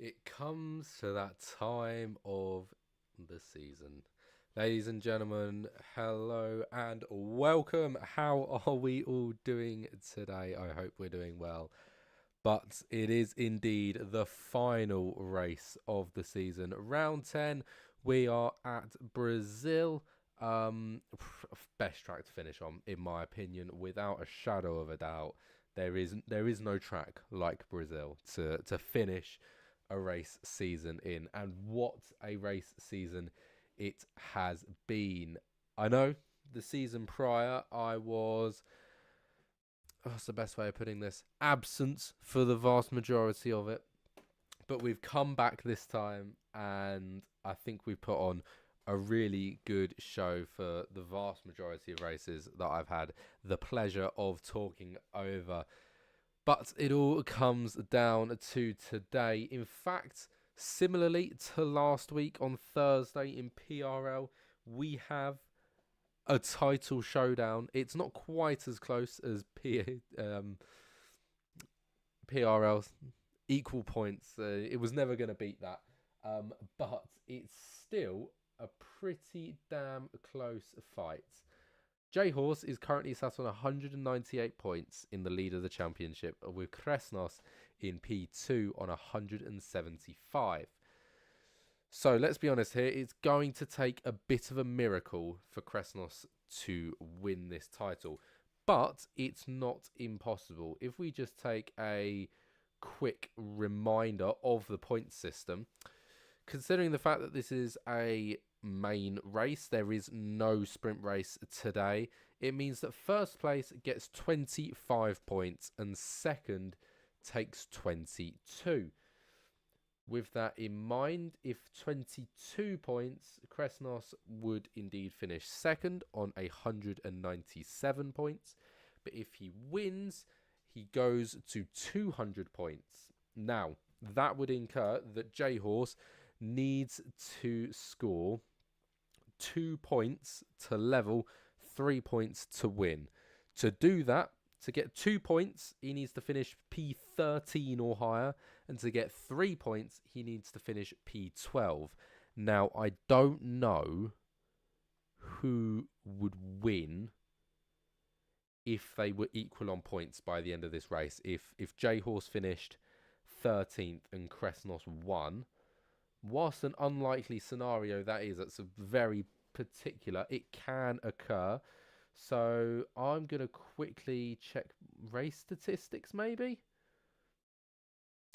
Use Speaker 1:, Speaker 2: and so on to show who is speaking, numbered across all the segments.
Speaker 1: It comes to that time of the season. Ladies and gentlemen, hello and welcome. How are we all doing today? I hope we're doing well. But it is indeed the final race of the season. Round 10, we are at Brazil. Best track to finish on, in my opinion, without a shadow of a doubt. There is no track like Brazil to finish a race season in, and what a race season it has been. I know the season prior I was, what's the best way of putting this, absent for the vast majority of it, but we've come back this time, and I think we've put on a really good show for the vast majority of races that I've had the pleasure of talking over. But it all comes down to today. In fact, similarly to last week on Thursday in PRL, we have a title showdown. It's not quite as close as PRL, equal points. It was never going to beat that. But it's still a pretty damn close fight. J Horse is currently sat on 198 points in the lead of the championship, with Kresnos in P2 on 175. So let's be honest here, it's going to take a bit of a miracle for Kresnos to win this title, but it's not impossible. If we just take a quick reminder of the point system, considering the fact that this is a main race, there is no sprint race today. It means that first place gets 25 points and second takes 22. With that in mind, if 22 points, Kresnos would indeed finish second on 197 points. But if he wins, he goes to 200 points. Now, that would incur that J Horse needs to score 2 points to level, 3 points to win. To do that, to get 2 points, he needs to finish P13 or higher, and to get 3 points, he needs to finish P12. Now, I don't know who would win if they were equal on points by the end of this race. If J Horse finished 13th and Kresnos won, whilst an unlikely scenario that is, it's a very particular, it can occur. So I'm going to quickly check race statistics maybe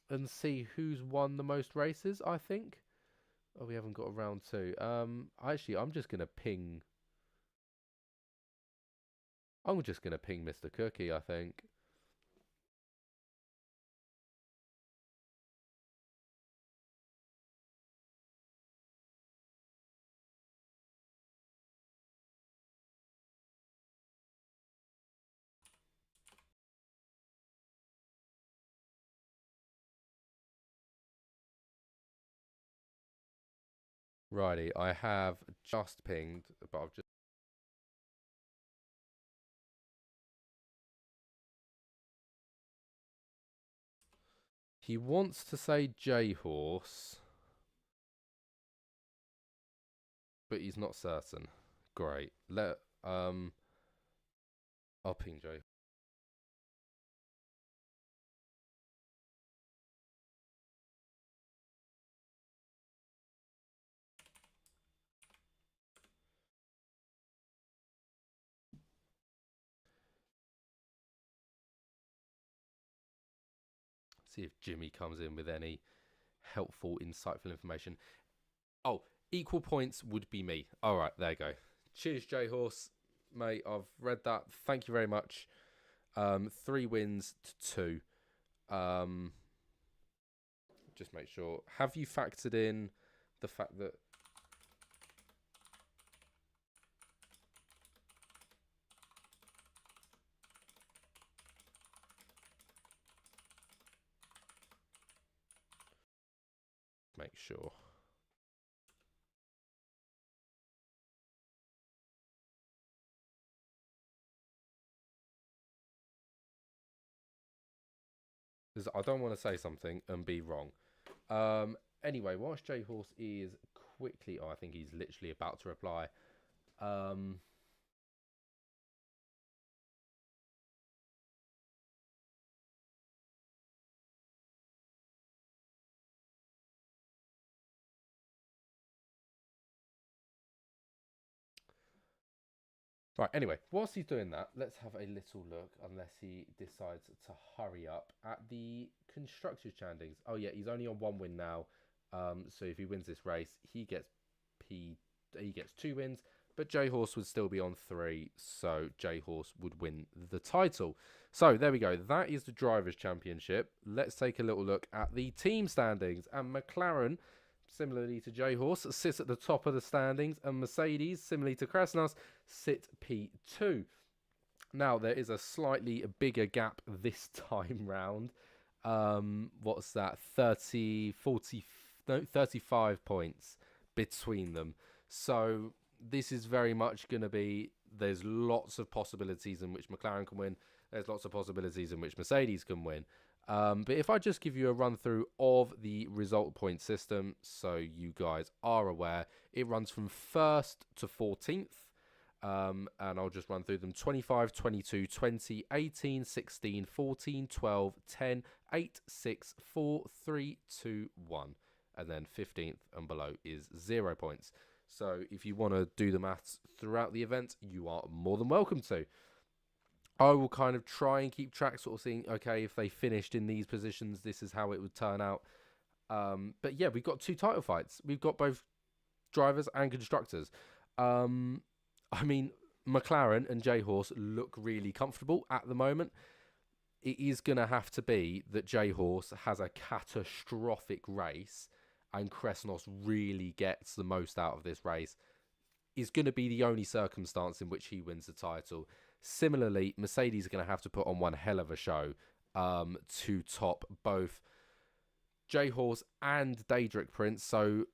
Speaker 1: and see who's won the most races, I think. Oh, we haven't got a round two. Actually, I'm just going to ping Mr. Cookie, I think. Righty, I have just pinged, but I've just... He wants to say J Horse, but he's not certain. Great. I'll ping J. See if Jimmy comes in with any helpful, insightful information. Oh, equal points would be me. All right, there you go. Cheers, J Horse, mate. I've read that. Thank you very much. 3 wins to 2. Just make sure. Have you factored in the fact that... Make sure. Because I don't want to say something and be wrong. Anyway, whilst J Horse is quickly, oh, I think he's literally about to reply. Um, right. Anyway, whilst he's doing that, let's have a little look. Unless he decides to hurry up at the constructors standings. Oh yeah, he's only on one win now. So if he wins this race, he gets P. He gets 2 wins. But J Horse would still be on 3, so J Horse would win the title. So there we go. That is the Drivers' Championship. Let's take a little look at the team standings. And McLaren, similarly to J Horse, sits at the top of the standings, and Mercedes, similarly to Krasnos, sit P2. Now there is a slightly bigger gap this time round. What's that? 30, 40, no, 35 points between them. So this is very much going to be, there's lots of possibilities in which McLaren can win. There's lots of possibilities in which Mercedes can win. But if I just give you a run through of the result point system, so you guys are aware, it runs from 1st to 14th. And I'll just run through them: 25, 22, 20, 18, 16, 14, 12, 10, 8, 6, 4, 3, 2, 1. And then 15th and below is 0 points. So if you want to do the maths throughout the event, you are more than welcome to. I will kind of try and keep track, sort of seeing, okay, if they finished in these positions, this is how it would turn out. But yeah, we've got 2 title fights. We've got both drivers and constructors. I mean, McLaren and J Horse look really comfortable at the moment. It is going to have to be that J Horse has a catastrophic race and Krasnos really gets the most out of this race. Is going to be the only circumstance in which he wins the title. Similarly, Mercedes are going to have to put on one hell of a show to top both J Horse and Daedric Prince. So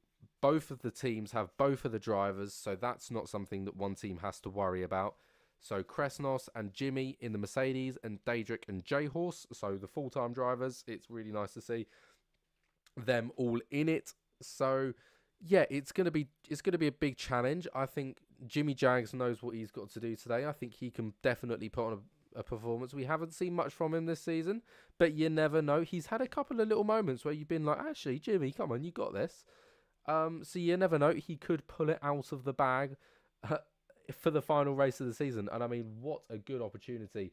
Speaker 1: both of the teams have both of the drivers, so that's not something that one team has to worry about. So Krasnos and Jimmy in the Mercedes, and Daedric and J Horse, so the full-time drivers. It's really nice to see them all in it. So yeah, it's gonna be a big challenge. I think Jimmy Jags knows what he's got to do today. I think he can definitely put on a performance. We haven't seen much from him this season, but you never know. He's had a couple of little moments where you've been like, actually, Jimmy, come on, you got this. So you never know. He could pull it out of the bag for the final race of the season. And I mean, what a good opportunity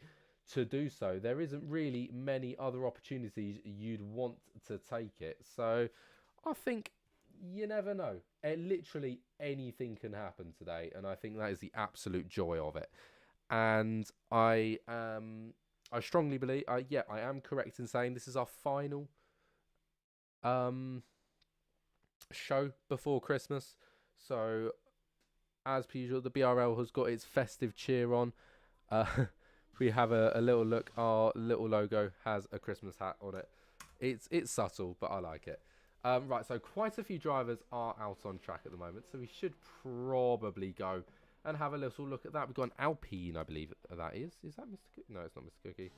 Speaker 1: to do so. There isn't really many other opportunities you'd want to take it. So I think you never know. Literally anything can happen today. And I think that is the absolute joy of it. And I strongly believe, I am correct in saying this is our final show before Christmas. So as per usual, the BRL has got its festive cheer on. We have a little look. Our little logo has a Christmas hat on it. It's subtle, but I like it. Right, so quite a few drivers are out on track at the moment, so we should probably go and have a little look at that. We've got an Alpine, I believe that is. Is that Mr. Cookie? No, it's not Mr. Cookie.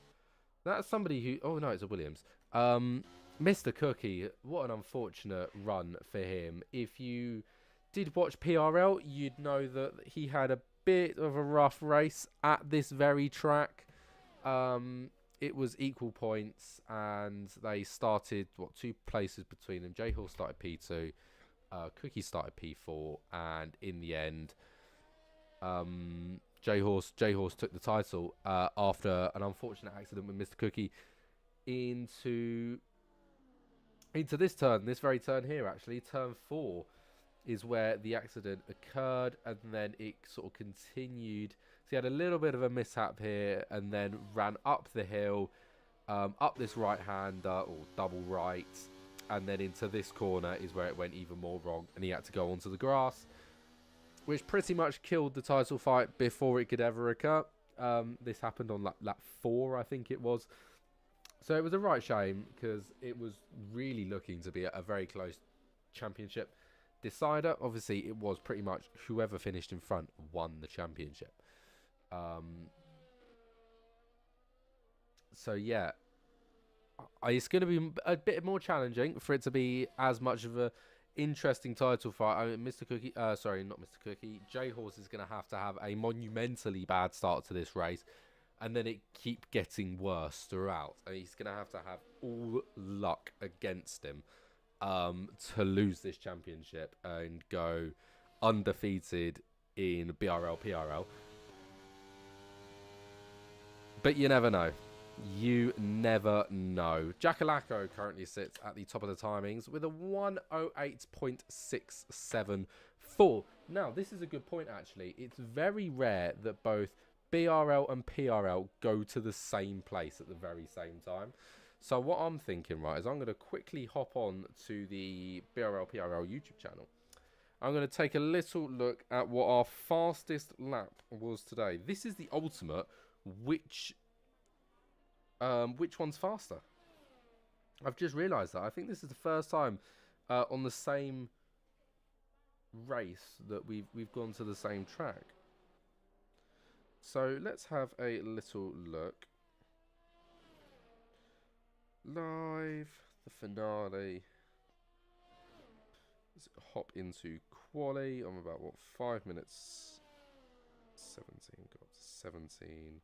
Speaker 1: That's somebody who... Oh, no, it's a Williams. Mr. Cookie, what an unfortunate run for him. If you did watch PRL, you'd know that he had a bit of a rough race at this very track. It was equal points, and they started, 2 places between them. J Hall started P2, Cookie started P4, and in the end, J Horse took the title after an unfortunate accident with Mr. Cookie into this turn, this very turn here, actually. Turn 4 is where the accident occurred, and then it sort of continued. So he had a little bit of a mishap here, and then ran up the hill, up this right-hander, or double right, and then into this corner is where it went even more wrong, and he had to go onto the grass, which pretty much killed the title fight before it could ever occur. This happened on lap 4, I think it was. So it was a right shame, because it was really looking to be a very close championship decider. Obviously, it was pretty much whoever finished in front won the championship. So yeah, It's going to be a bit more challenging for it to be as much of a interesting title fight. I mean, Mr. Cookie, sorry, not Mr. Cookie. J Horse is going to have a monumentally bad start to this race, and then it keep getting worse throughout. I mean, he's going to have all luck against him to lose this championship and go undefeated in BRL, PRL. But you never know. You never know. Jackalacko currently sits at the top of the timings with a 108.674. Now, this is a good point, actually. It's very rare that both BRL and PRL go to the same place at the very same time. So what I'm thinking, right, is I'm going to quickly hop on to the BRL, PRL YouTube channel. I'm going to take a little look at what our fastest lap was today. This is the ultimate. Which one's faster? I've just realised that. I think this is the first time on the same race that we've gone to the same track. So let's have a little look. Live, the finale. Let's hop into quali. I'm about, what, 5 minutes? 17, got up to 17.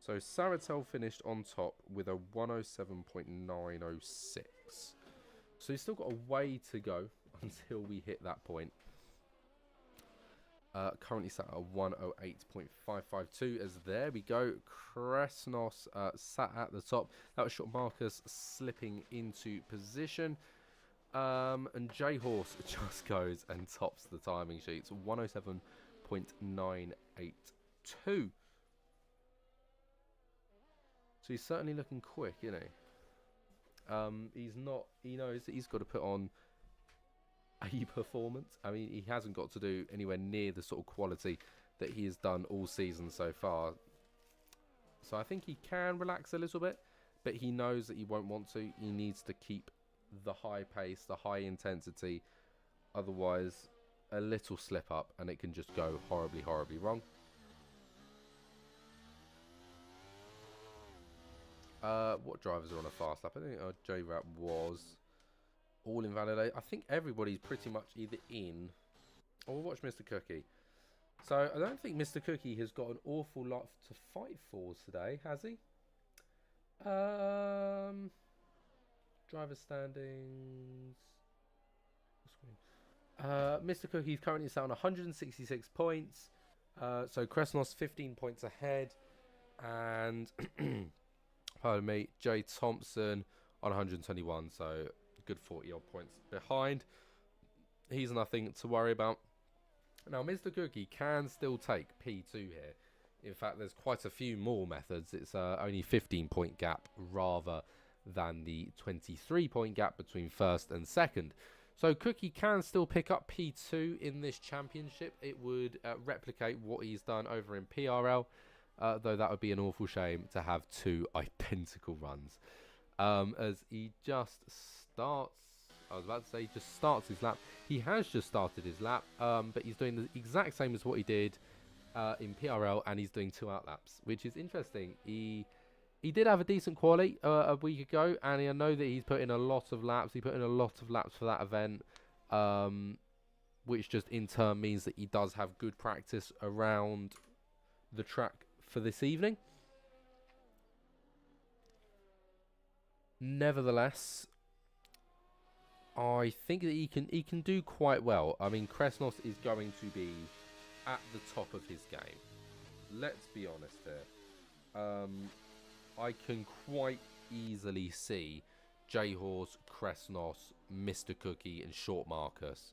Speaker 1: So Saratel finished on top with a 107.906. So he's still got a way to go until we hit that point. Currently sat at 108.552 as there we go. Kresnos sat at the top. That was short Marcus slipping into position. And J Horse just goes and tops the timing sheets. 107.982. So he's certainly looking quick, isn't he? He's not. He knows that he's got to put on a performance. I mean, he hasn't got to do anywhere near the sort of quality that he has done all season so far. So I think he can relax a little bit, but he knows that he won't want to. He needs to keep the high pace, the high intensity. Otherwise, a little slip up and it can just go horribly, horribly wrong. What drivers are on a fast lap? I think J-Rap was all invalidate. I think everybody's pretty much either in. Oh, we'll watch Mr. Cookie. So I don't think Mr. Cookie has got an awful lot to fight for today, has he? Driver standings. Mr. Cookie's currently sat on 166 points. So Kresnos 15 points ahead. And pardon me, Jay Thompson on 121, so good 40 odd points behind. He's nothing to worry about. Now, Mr. Cookie can still take P2 here. In fact, there's quite a few more methods. It's only 15-point gap rather than the 23-point gap between first and second. So Cookie can still pick up P2 in this championship. It would replicate what he's done over in PRL. Though that would be an awful shame to have two identical runs. As he just starts, I was about to say, just starts his lap. He has just started his lap, but he's doing the exact same as what he did in PRL, and he's doing 2 out laps, which is interesting. He did have a decent quali a week ago, and I know that he's put in a lot of laps. He put in a lot of laps for that event, which just in turn means that he does have good practice around the track for this evening. Nevertheless, I think that he can do quite well. I mean, Kresnos is going to be at the top of his game. Let's be honest here. I can quite easily see J-Horse, Kresnos, Mr. Cookie, and Short Marcus.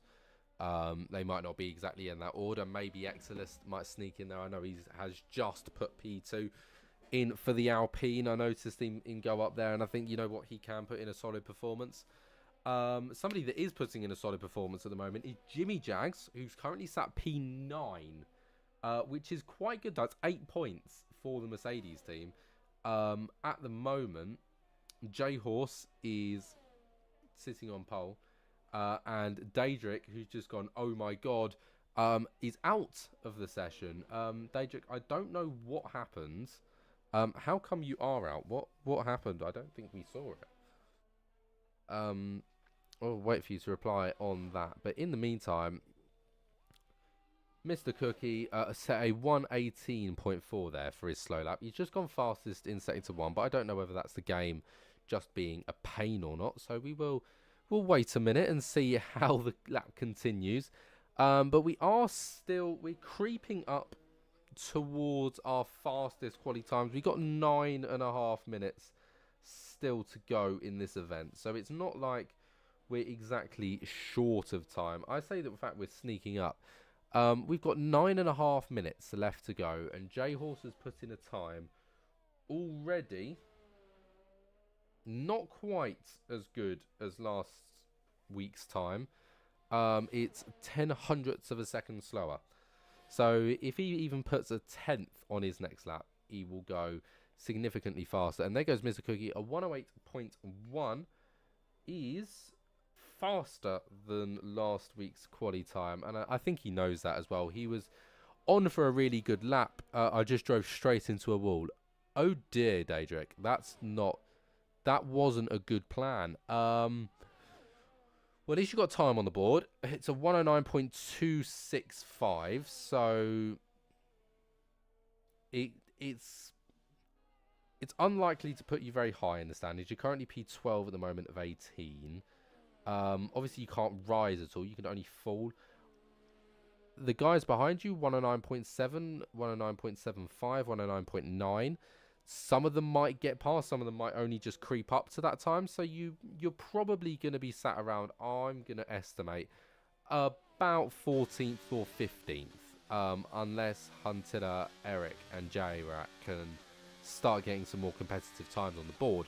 Speaker 1: They might not be exactly in that order. Maybe Exilus might sneak in there. I know he has just put P2 in for the Alpine. I noticed him go up there, and I think, you know what, he can put in a solid performance. Somebody that is putting in a solid performance at the moment is Jimmy Jags, who's currently sat P9, which is quite good. That's 8 points for the Mercedes team. At the moment, J-Horse is sitting on pole. And Daedric, who's just gone, oh my god, is out of the session. Daedric, I don't know what happens. How come you are out? What happened? I don't think we saw it. I'll wait for you to reply on that. But in the meantime, Mr. Cookie set a 118.4 there for his slow lap. He's just gone fastest in sector one, but I don't know whether that's the game just being a pain or not. So we'll wait a minute and see how the lap continues. But we're creeping up towards our fastest quality times. We got 9.5 minutes still to go in this event, so it's not like we're exactly short of time. I say that in fact we're sneaking up. We've got 9.5 minutes left to go, and J Horse has put in a time already not quite as good as last week's time. It's 0.1 of a second slower. So if he even puts a 10th on his next lap, he will go significantly faster. And there goes Mr. Cookie. A 108.1 is faster than last week's quali time. And I think he knows that as well. He was on for a really good lap. I just drove straight into a wall. Oh dear, Daedric. That wasn't a good plan. Well, at least you got time on the board. It's a 109.265, so it's unlikely to put you very high in the standings. You're currently P12 at the moment of 18. Obviously, you can't rise at all. You can only fall. The guys behind you, 109.7, 109.75, 109.9. Some of them might get past, some of them might only just creep up to that time. So you're probably going to be sat around, I'm going to estimate, about 14th or 15th. Unless Hunter, Eric and J-Rat can start getting some more competitive times on the board.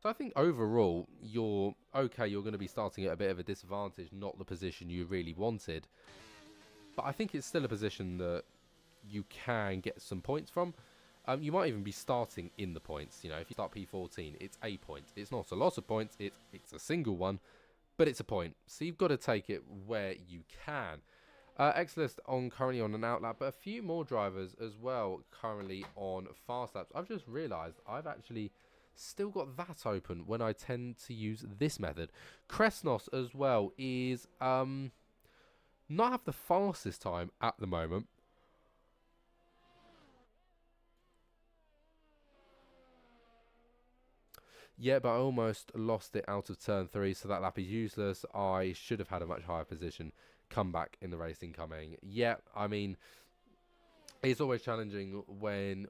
Speaker 1: So I think overall, you're okay. You're going to be starting at a bit of a disadvantage, not the position you really wanted. But I think it's still a position that you can get some points from. You might even be starting in the points. You know, if you start P14, it's a point. It's not a lot of points. It's a single one, but it's a point. So you've got to take it where you can. X-List currently on an outlap, but a few more drivers as well currently on fast laps. I've just realised I've actually still got that open when I tend to use this method. Kresnos as well is not have the fastest time at the moment. Yeah, but I almost lost it out of turn 3, so that lap is useless. I should have had a much higher position. Come back in the race incoming. Yeah, I mean, it's always challenging when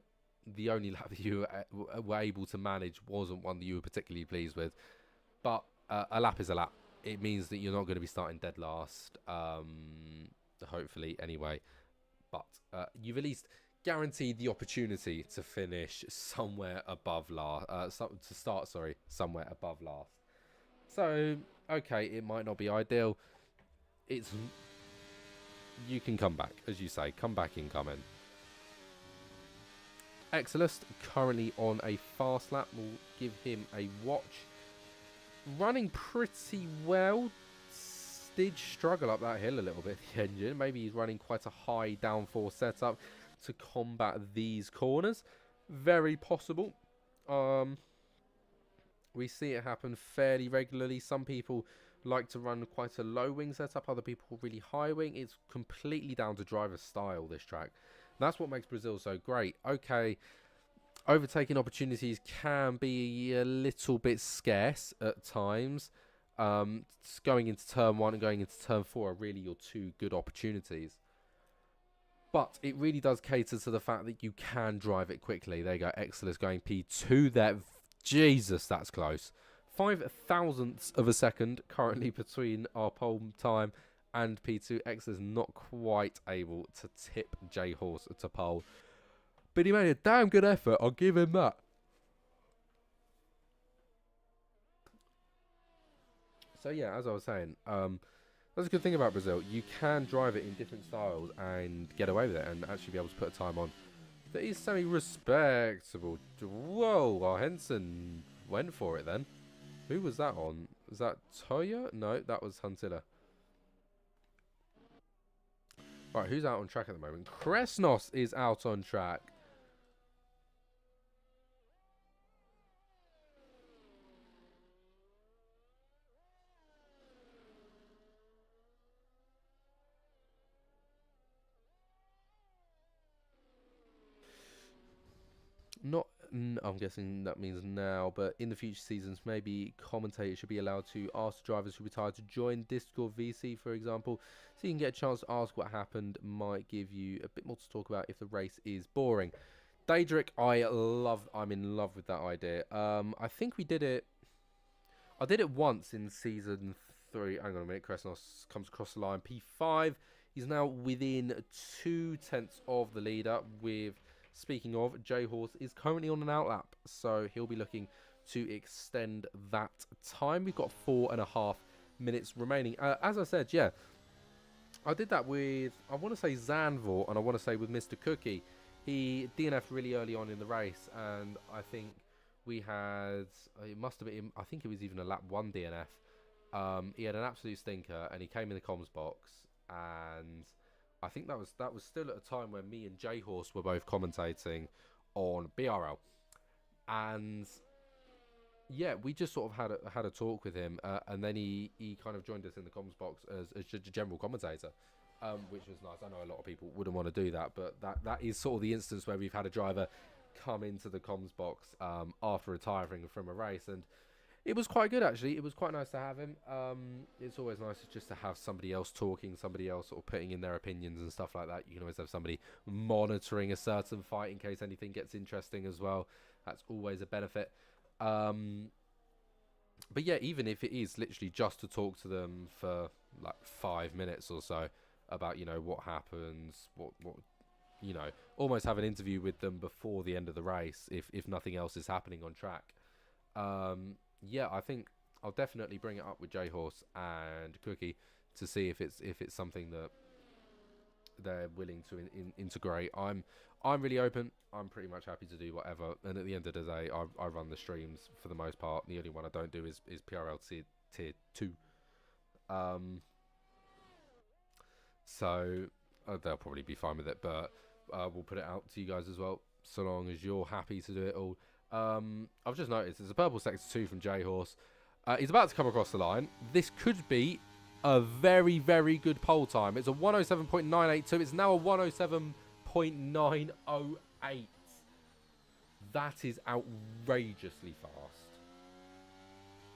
Speaker 1: the only lap that you were able to manage wasn't one that you were particularly pleased with. But a lap is a lap. It means that you're not going to be starting dead last, hopefully, anyway. But you've at least guaranteed the opportunity to finish somewhere above last. Somewhere above last. So, okay, it might not be ideal. You can come back, as you say. Come back incoming. Exilist, currently on a fast lap. We'll give him a watch. Running pretty well. Did struggle up that hill a little bit, the engine. Maybe he's running quite a high downforce setup to combat these corners. Very possible. We see it happen fairly regularly. Some people like to run quite a low wing setup. Other people really high wing. It's completely down to driver style, this track. That's what makes Brazil so great. Okay, overtaking opportunities can be a little bit scarce at times. Going into turn 1 and going into turn 4 are really your two good opportunities. But it really does cater to the fact that you can drive it quickly. There you go. Excel is going P2 there. Jesus, that's close. 0.005 of a second currently between our pole time and P2. X is not quite able to tip J Horse to pole. But he made a damn good effort. I'll give him that. So yeah, as I was saying, that's a good thing about Brazil. You can drive it in different styles and get away with it and actually be able to put a time on that is semi-respectable. Whoa, well, Henson went for it then. Who was that on? Was that Toya? No, that was Huntilla. Right, who's out on track at the moment? Kresnos is out on track. Not, I'm guessing that means now, but in the future seasons, maybe commentators should be allowed to ask drivers who retire to join Discord VC, for example, so you can get a chance to ask what happened. Might give you a bit more to talk about if the race is boring. Daedric, I'm in love with that idea. I think we did it. I did it once in season 3. Hang on a minute. Kresnos comes across the line. P5. He's now within 2/10 of the leader. With, speaking of, J Horse is currently on an outlap, so he'll be looking to extend that time. We've got 4.5 minutes remaining. As I said, yeah, I did that with, I want to say Zanvor, and I want to say with Mr. Cookie. He DNF'd really early on in the race, and I think we had, it must have been, I think it was even a lap 1 DNF. He had an absolute stinker, and he came in the comms box, and I think that was still at a time when me and J Horse were both commentating on BRL, and yeah, we just sort of had a talk with him, and then he kind of joined us in the comms box as a general commentator. Which was nice. I know a lot of people wouldn't want to do that, but that is sort of the instance where we've had a driver come into the comms box after retiring from a race, and it was quite good actually. It was quite nice to have him. It's always nice just to have somebody else talking, somebody else sort of putting in their opinions and stuff like that. You can always have somebody monitoring a certain fight in case anything gets interesting as well. That's always a benefit. But yeah, even if it is literally just to talk to them for like 5 minutes or so about, you know, what happens, what you know, almost have an interview with them before the end of the race if nothing else is happening on track. Yeah, I think I'll definitely bring it up with J Horse and Cookie to see if it's something that they're willing to integrate. I'm really open. I'm pretty much happy to do whatever, and at the end of the day, I run the streams for the most part. The only one I don't do is PRL tier 2. So they'll probably be fine with it, but we'll put it out to you guys as well, so long as you're happy to do it all. I've just noticed there's a purple sector 2 from J Horse. He's about to come across the line. This could be a very, very good pole time. It's a 107.982. It's now a 107.908. That is outrageously fast.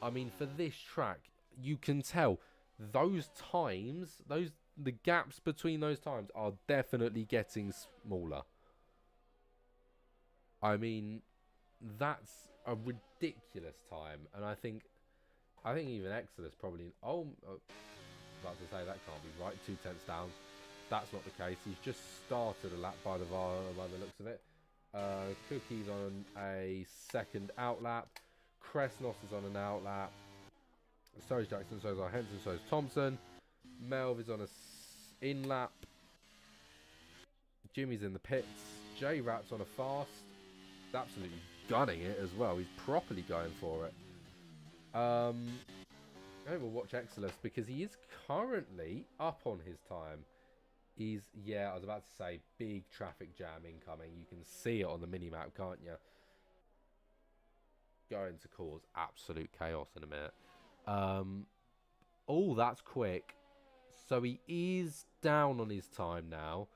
Speaker 1: I mean, for this track, you can tell those times, the gaps between those times are definitely getting smaller. I mean, that's a ridiculous time, and I think even Exodus probably. About to say that can't be right. 2/10 down. That's not the case. He's just started a lap by the looks of it. Cookie's on a second outlap. Kresnos is on an outlap. So is Jackson. So is Henson. So is Thompson. Melv is on a in lap. Jimmy's in the pits. J-Rat's on a fast. He's absolutely gunning it as well. He's properly going for it. I will watch Exodus because he is currently up on his time. Yeah, I was about to say, big traffic jam incoming. You can see it on the mini-map, can't you? Going to cause absolute chaos in a minute. Oh, that's quick. So he is down on his time now.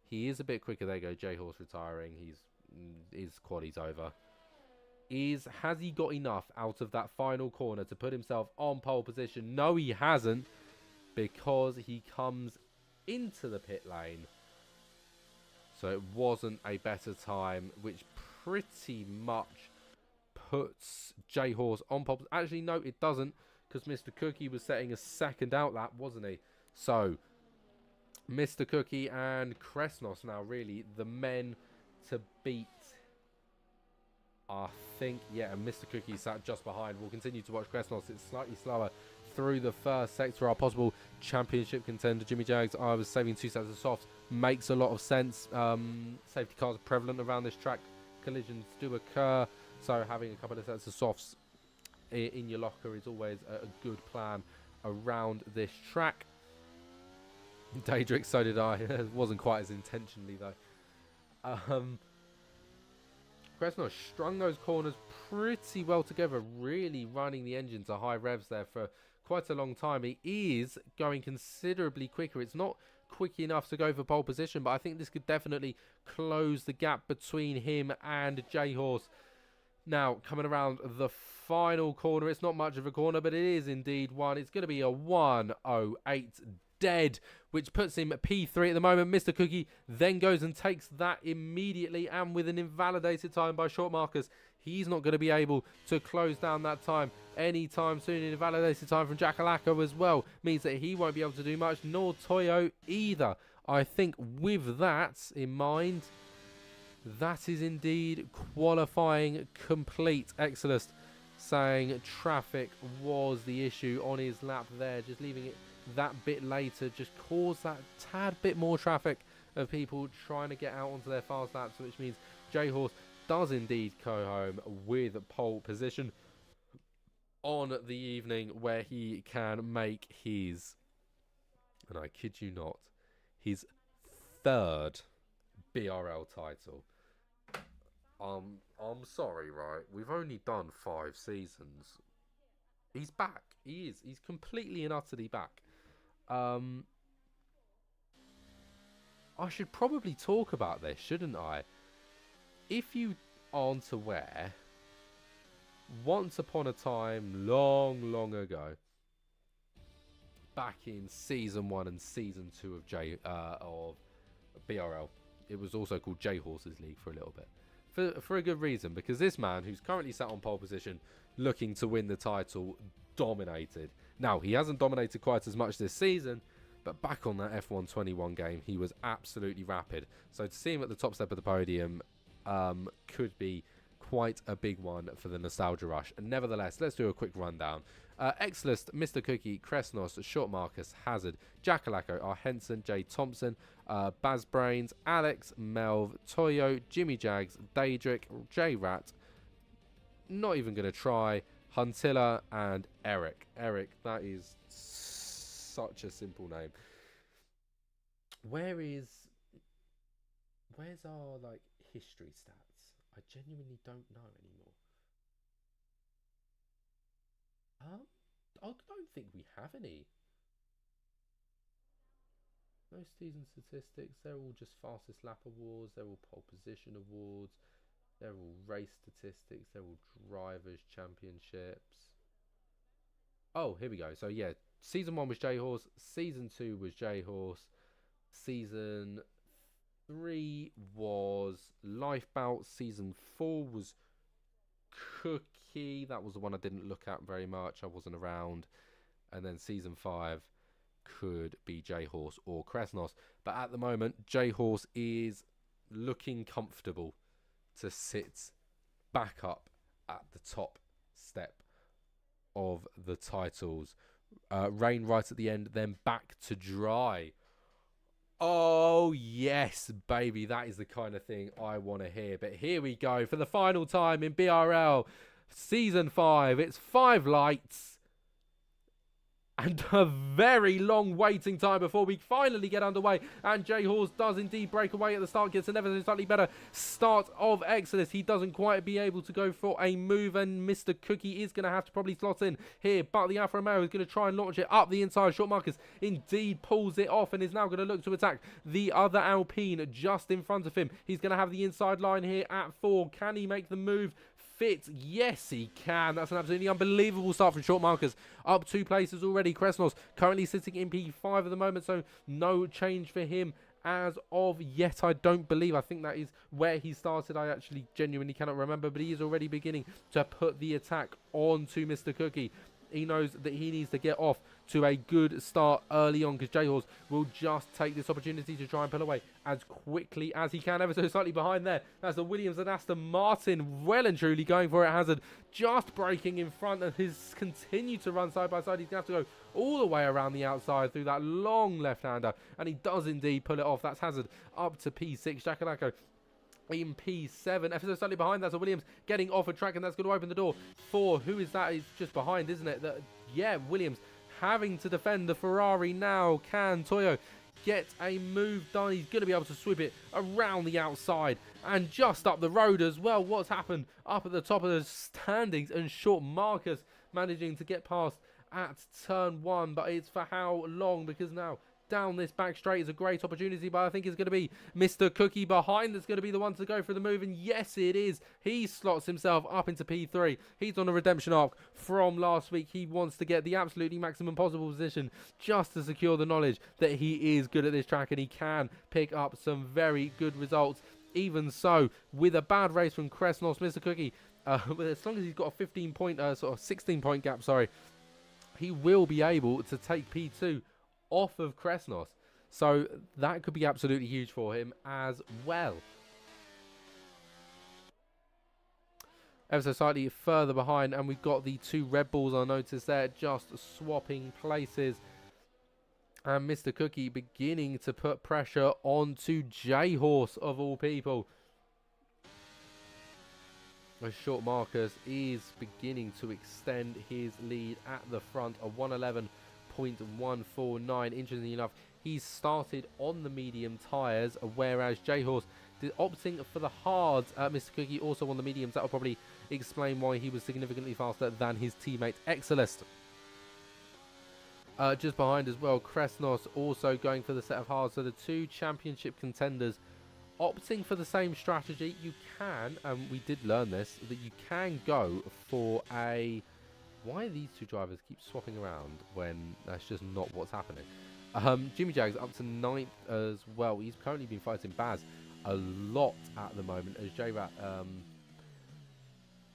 Speaker 1: He is a bit quicker. There you go. J-Horse retiring. His quality's over. Has he got enough out of that final corner to put himself on pole position? No, he hasn't, because he comes into the pit lane. So it wasn't a better time, which pretty much puts J-Horse on pole. Actually, no, it doesn't, because Mr. Cookie was setting a second outlap, wasn't he? So Mr. Cookie and Kresnos now really the men to beat. I think, yeah, and Mr. Cookie sat just behind. We'll continue to watch Kresnos. It's slightly slower through the first sector. Our possible championship contender, Jimmy Jags, I was saving 2 sets of softs. Makes a lot of sense. Safety cars are prevalent around this track. Collisions do occur. So having a couple of sets of softs in your locker is always a good plan around this track. Daedric, so did I. It wasn't quite as intentionally, though. Kresnos strung those corners pretty well together, really running the engine to high revs there for quite a long time. He is going considerably quicker. It's not quick enough to go for pole position, but I think this could definitely close the gap between him and J-Horse. Now, coming around the final corner, it's not much of a corner, but it is indeed one. It's going to be a 1:08 dead, which puts him at P3 at the moment. Mr. Cookie then goes and takes that immediately, and with an invalidated time by short markers, he's not going to be able to close down that time anytime soon. An invalidated time from Jackalacco as well means that he won't be able to do much, nor Toyo either. I think with that in mind, that is indeed qualifying complete. Exilus saying traffic was the issue on his lap there, just leaving it that bit later just caused that tad bit more traffic of people trying to get out onto their fast laps, which means J-Horse does indeed go home with pole position on the evening, where he can make his, and I kid you not, his 3rd BRL title. I'm sorry, right? We've only done 5 seasons. He's back. He is. He's completely and utterly back. I should probably talk about this, shouldn't I? If you aren't aware, once upon a time, long, long ago, back in Season 1 and Season 2 of BRL, it was also called J-Horses League for a little bit. For a good reason, because this man, who's currently sat on pole position, looking to win the title, dominated. Now, he hasn't dominated quite as much this season, but back on that F1 21 game, he was absolutely rapid. So to see him at the top step of the podium could be quite a big one for the nostalgia rush. And nevertheless, let's do a quick rundown. Exlist, Mr. Cookie, Kresnos, Short Marcus, Hazard, Jackalacco, R. Henson, J. Thompson, Baz Brains, Alex, Melv, Toyo, Jimmy Jags, Daedric, J. Rat, not even going to try, Huntilla, and Eric. Eric, that is such a simple name. Where's our like history stats? I genuinely don't know anymore. I don't think we have any. No season statistics. They're all just fastest lap awards. They're all pole position awards. They're all race statistics. They're all drivers' championships. Oh, here we go. So yeah, season 1 was J-Horse. Season 2 was J-Horse. Season 3 was Lifebout. Season 4 was Cookie. That was the one I didn't look at very much. I wasn't around. And then season 5 could be J-Horse or Kresnos. But at the moment, J-Horse is looking comfortable to sit back up at the top step of the titles. Rain right at the end, then back to dry. Oh, yes, baby. That is the kind of thing I want to hear. But here we go for the final time in BRL Season 5. It's 5 lights and a very long waiting time before we finally get underway. And J-Horse does indeed break away at the start. Gets an ever so slightly better start of Exodus. He doesn't quite be able to go for a move. And Mr. Cookie is going to have to probably slot in here. But the Alfa Romeo is going to try and launch it up the inside. Short Marcus indeed pulls it off and is now going to look to attack the other Alpine just in front of him. He's going to have the inside line here at 4. Can he make the move? Fit? Yes, he can. That's an absolutely unbelievable start from Short Markers. Up 2 places already. Kresnos currently sitting in P5 at the moment, so no change for him as of yet, I don't believe. I think that is where he started. I actually genuinely cannot remember, but he is already beginning to put the attack onto Mr. Cookie. He knows that he needs to get off to a good start early on, because J-Horse will just take this opportunity to try and pull away as quickly as he can. Ever so slightly behind there, that's the Williams and Aston Martin well and truly going for it. Hazard just braking in front, and his continue to run side by side. He's going to have to go all the way around the outside through that long left-hander, and he does indeed pull it off. That's Hazard up to P6. Jackalacco in P7, ever so slightly behind. That's a Williams getting off a track, and that's going to open the door for, who is that? Is just behind, isn't it? Yeah, Williams having to defend the Ferrari now. Can Toyo get a move done? He's going to be able to sweep it around the outside and just up the road as well. What's happened up at the top of the standings? And Short Marcus managing to get past at turn 1, but it's for how long? Because now down this back straight is a great opportunity, but I think it's going to be Mr. Cookie behind that's going to be the one to go for the move, and yes it is. He slots himself up into P3. He's on a redemption arc from last week. He wants to get the absolutely maximum possible position just to secure the knowledge that he is good at this track and he can pick up some very good results. Even so, with a bad race from Kresnos, Mr. Cookie, as long as he's got a 15 point, sort of 16 point gap, sorry, he will be able to take P2 off of Kresnos. So that could be absolutely huge for him as well. Ever so slightly further behind, and we've got the two Red Bulls, I noticed there, just swapping places. And Mr. Cookie beginning to put pressure onto J-Horse, of all people. As Short Marcus is beginning to extend his lead at the front, a 111.149. Interestingly enough, he's started on the medium tyres, whereas J-Horse did opting for the hards. Mr. Cookie also on the mediums. That will probably explain why he was significantly faster than his teammate Excelist. Just behind as well, Kresnos also going for the set of hards. So the two championship contenders opting for the same strategy. You can, and we did learn this, that you can go for a... Why these two drivers keep swapping around when that's just not what's happening? Jimmy Jags up to 9th as well. He's currently been fighting Baz a lot at the moment as J-Rat,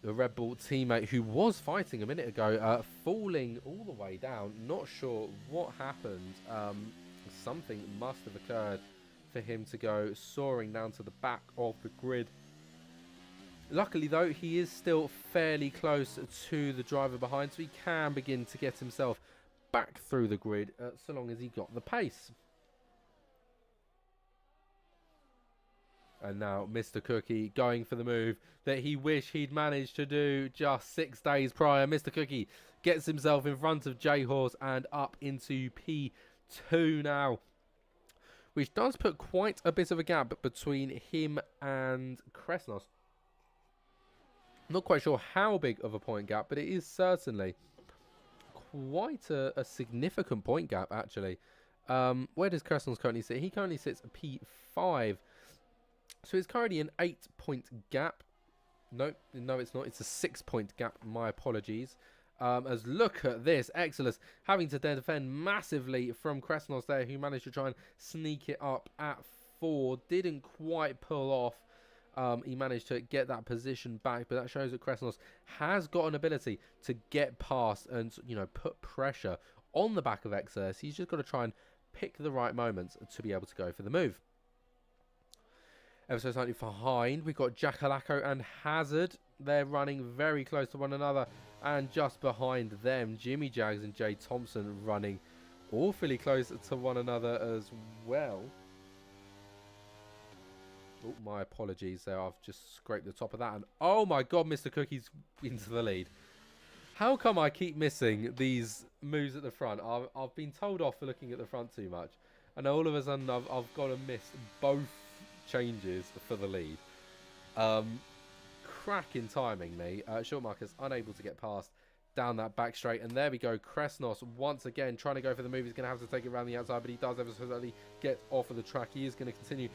Speaker 1: the Red Bull teammate who was fighting a minute ago, falling all the way down. Not sure what happened. Something must have occurred for him to go soaring down to the back of the grid. Luckily though, he is still fairly close to the driver behind, so he can begin to get himself back through the grid so long as he got the pace. And now Mr. Cookie going for the move that he wished he'd managed to do just 6 days prior. Mr. Cookie gets himself in front of J-Horse and up into P2 now, which does put quite a bit of a gap between him and Kresnos. Not quite sure how big of a point gap, but it is certainly quite a significant point gap, actually. Where does Kresnos currently sit? He currently sits at P5. So it's currently an 8-point gap. No, it's not. It's a 6-point gap. My apologies. As look at this, Excelus having to defend massively from Kresnos there, who managed to try and sneak it up at 4. Didn't quite pull off. He managed to get that position back, but that shows that Kresnos has got an ability to get past and, you know, put pressure on the back of Excelus. He's just got to try and pick the right moments to be able to go for the move. Ever so slightly behind, we've got Jackalacko and Hazard. They're running very close to one another. And just behind them, Jimmy Jags and Jay Thompson running awfully close to one another as well. Oh, my apologies there. I've just scraped the top of that. And oh my god, Mr. Cookie's into the lead. How come I keep missing these moves at the front? I've been told off for looking at the front too much. And all of a sudden, I've got to miss both changes for the lead. Cracking timing, me. Short Marcus unable to get past down that back straight, and there we go. Kresnos once again trying to go for the move. He's going to have to take it around the outside, but he does ever so slightly get off of the track. He is going to continue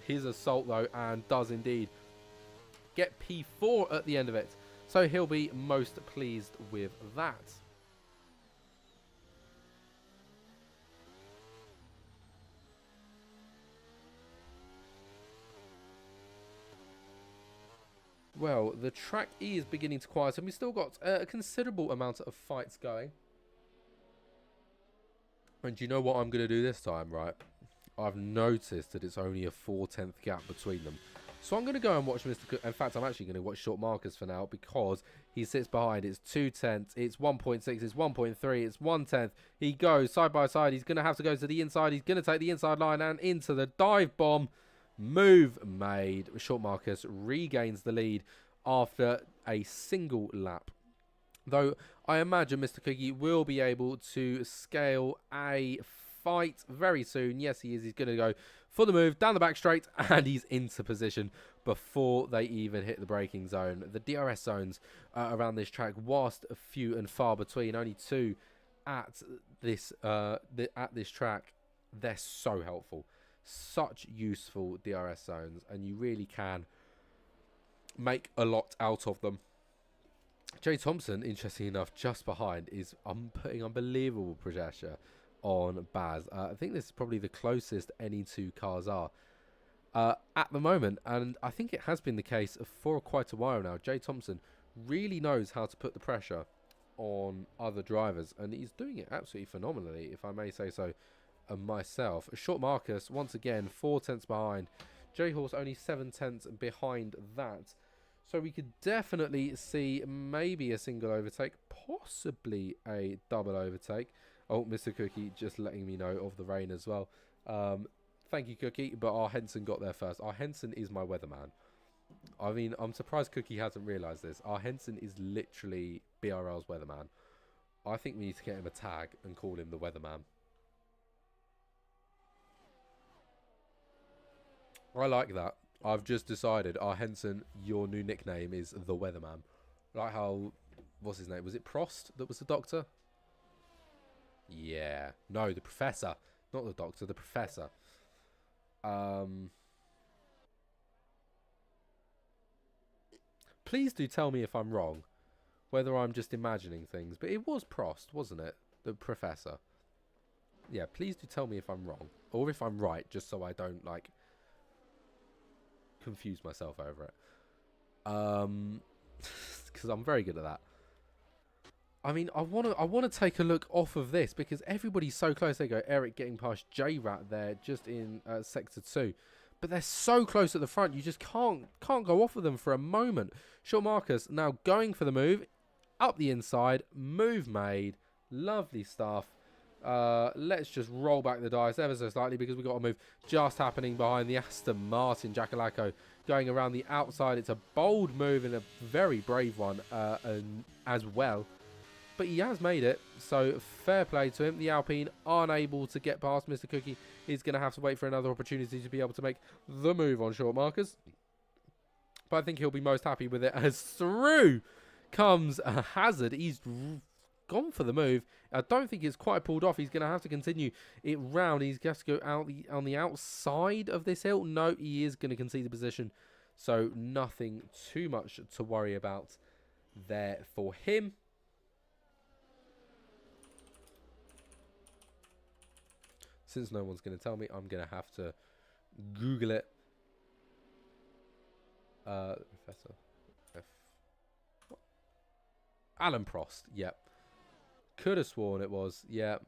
Speaker 1: his assault though, and does indeed get P4 at the end of it, so he'll be most pleased with that. Well, the track is beginning to quiet, and we've still got a considerable amount of fights going. And do you know what I'm going to do this time, right? I've noticed that it's only a 4/10 gap between them. So I'm going to go and watch Mr. Cook. In fact, I'm actually going to watch Short Marcus for now, because he sits behind. It's 2/10, it's 1.6, it's 1.3, it's 1/10. He goes side by side. He's going to have to go to the inside. He's going to take the inside line and into the dive bomb. Move made. Short Marcus regains the lead after a single lap. Though I imagine Mr. Cookie will be able to scale a fight very soon. Yes, he is. He's going to go for the move down the back straight, and he's into position. before they even hit the braking zone. The DRS zones around this track, whilst few and far between, only 2 at this track, they're so helpful. Such useful DRS zones, and you really can make a lot out of them. Jay Thompson, interesting enough, just behind, is putting unbelievable pressure on Baz. I think this is probably the closest any 2 cars are at the moment, and I think it has been the case for quite a while now. Jay Thompson really knows how to put the pressure on other drivers, and he's doing it absolutely phenomenally, if I may say so myself. Short Marcus, once again, 4 tenths behind. J Horse only 7 tenths behind that. So we could definitely see maybe a single overtake, possibly a double overtake. Oh, Mr. Cookie just letting me know of the rain as well. Thank you, Cookie, but our Henson got there first. Our Henson is my weatherman. I mean, I'm surprised Cookie hasn't realised this. Our Henson is literally BRL's weatherman. I think we need to get him a tag and call him the weatherman. I like that. I've just decided, Henson, your new nickname is the weatherman. Like how, what's his name? Was it Prost that was the doctor? Yeah. No, the professor. Not the doctor, the professor. Please do tell me if I'm wrong. Whether I'm just imagining things. But it was Prost, wasn't it? The professor. Yeah, please do tell me if I'm wrong. Or if I'm right, just so I don't, like, confuse myself over it. Because I'm very good at that. I mean, I want to take a look off of this because everybody's so close. There you go, Eric getting past J-Rat there just in sector 2. But they're so close at the front, you just can't go off of them for a moment. Short Marcus now going for the move. Up the inside, move made. Lovely stuff. Let's just roll back the dice ever so slightly because we've got a move just happening behind the Aston Martin. Jackalacco going around the outside. It's a bold move and a very brave one as well. But he has made it, so fair play to him. The Alpine unable to get past Mr. Cookie. He's going to have to wait for another opportunity to be able to make the move on Short Marcus. But I think he'll be most happy with it as through comes a Hazard. He's gone for the move. I don't think it's quite pulled off. He's going to have to continue it round. He's going to have to go out on the outside of this hill. No, he is going to concede the position. So nothing too much to worry about there for him. Since no one's going to tell me, I'm going to have to Google it. Professor. What? Alan Prost. Yep. Could have sworn it was. Yep.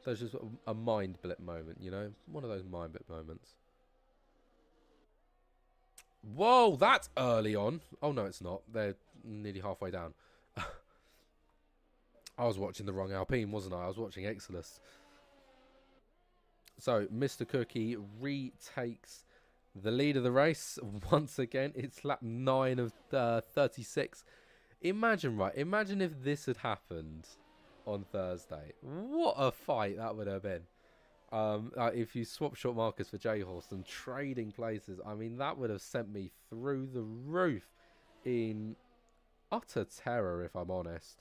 Speaker 1: There's just a mind blip moment, you know? One of those mind blip moments. Whoa, that's early on. Oh, no, it's not. They're nearly halfway down. I was watching the wrong Alpine, wasn't I? I was watching Exodus. So, Mr. Cookie retakes the lead of the race. Once again, it's lap 9 of 36. Imagine if this had happened on Thursday. What a fight that would have been. If you swap Short Marcus for J-Horse and trading places, I mean, that would have sent me through the roof in utter terror, if I'm honest.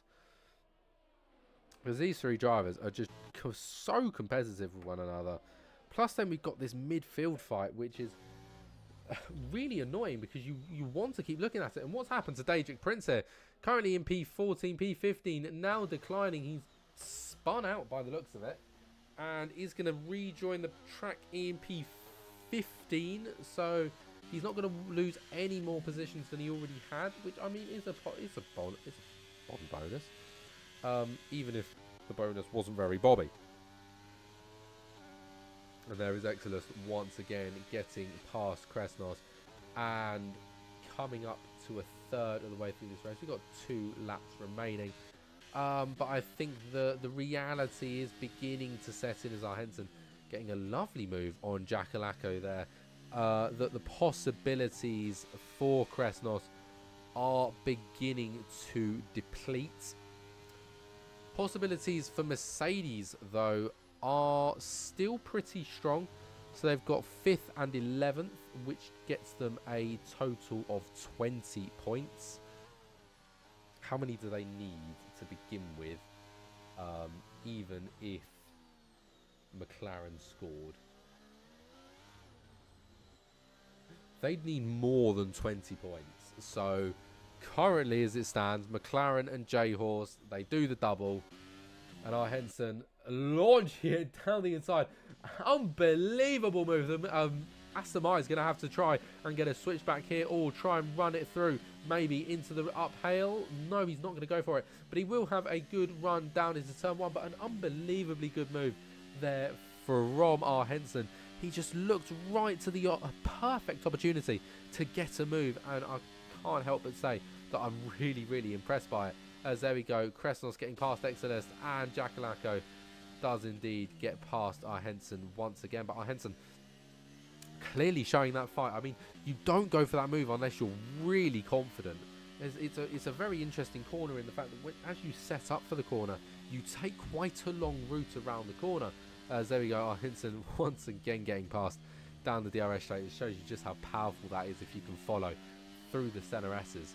Speaker 1: Because these 3 drivers are just so competitive with one another. Plus then we've got this midfield fight, which is really annoying because you want to keep looking at it. And what's happened to Daedric Prince here? Currently in P14, P15, now declining. He's spun out by the looks of it. And is going to rejoin the track in P15. So he's not going to lose any more positions than he already had. Which, I mean, is a bonus. Even if the bonus wasn't very bobby. And there is Exodus once again getting past Kresnos and coming up to a third of the way through this race. We've got 2 laps remaining. But I think the reality is beginning to set in as our Henson getting a lovely move on Jackalacco there. That the possibilities for Kresnos are beginning to deplete. Possibilities for Mercedes, though, are still pretty strong. So they've got 5th and 11th, which gets them a total of 20 points. How many do they need to begin with, even if McLaren scored? They'd need more than 20 points. So currently, as it stands, McLaren and J-Horse, they do the double. And our Henson launching it down the inside. Unbelievable move. Aston Martin is going to have to try and get a switch back here, or try and run it through, maybe into the uphill. No, he's not going to go for it. But he will have a good run down into turn 1. But an unbelievably good move there from our Henson. He just looked right to the perfect opportunity to get a move. And I can't help but say that I'm really, really impressed by it. As there we go, Kresnos getting past Exodus, and Jackalacco does indeed get past our Henson once again. But our Henson clearly showing that fight. I mean, you don't go for that move unless you're really confident. It's a very interesting corner in the fact that as you set up for the corner, you take quite a long route around the corner. As there we go, our Henson once again getting past down the DRS straight. It shows you just how powerful that is if you can follow through the center S's.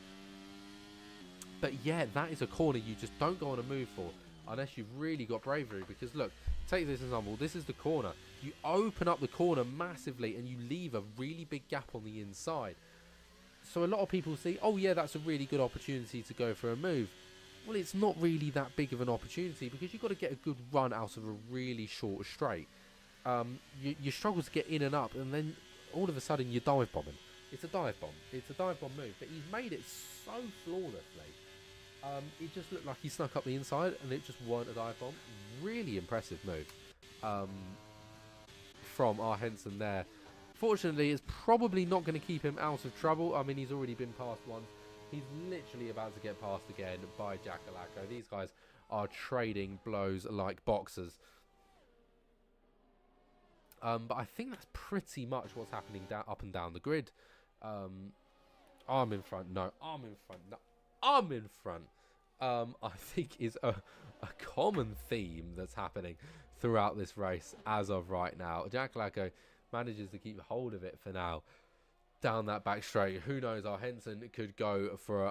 Speaker 1: But yeah, that is a corner you just don't go on a move for unless you've really got bravery. Because look, take this example. This is the corner. You open up the corner massively and you leave a really big gap on the inside. So a lot of people see, oh yeah, that's a really good opportunity to go for a move. Well, it's not really that big of an opportunity because you've got to get a good run out of a really short straight. You struggle to get in and up, and then all of a sudden you're dive bombing. It's a dive bomb. It's a dive bomb move, but he's made it so flawlessly. It just looked like he snuck up the inside, and it just weren't a dive bomb. Really impressive move from our Henson there. Fortunately, it's probably not going to keep him out of trouble. I mean, he's already been past once. He's literally about to get passed again by Jackalacco. These guys are trading blows like boxers. But I think that's pretty much what's happening up and down the grid. I'm in front. No, I'm in front. No, I'm in front. I think is a common theme that's happening throughout this race as of right now. Jackalacco manages to keep hold of it for now. Down that back straight, who knows? Our Henson could go for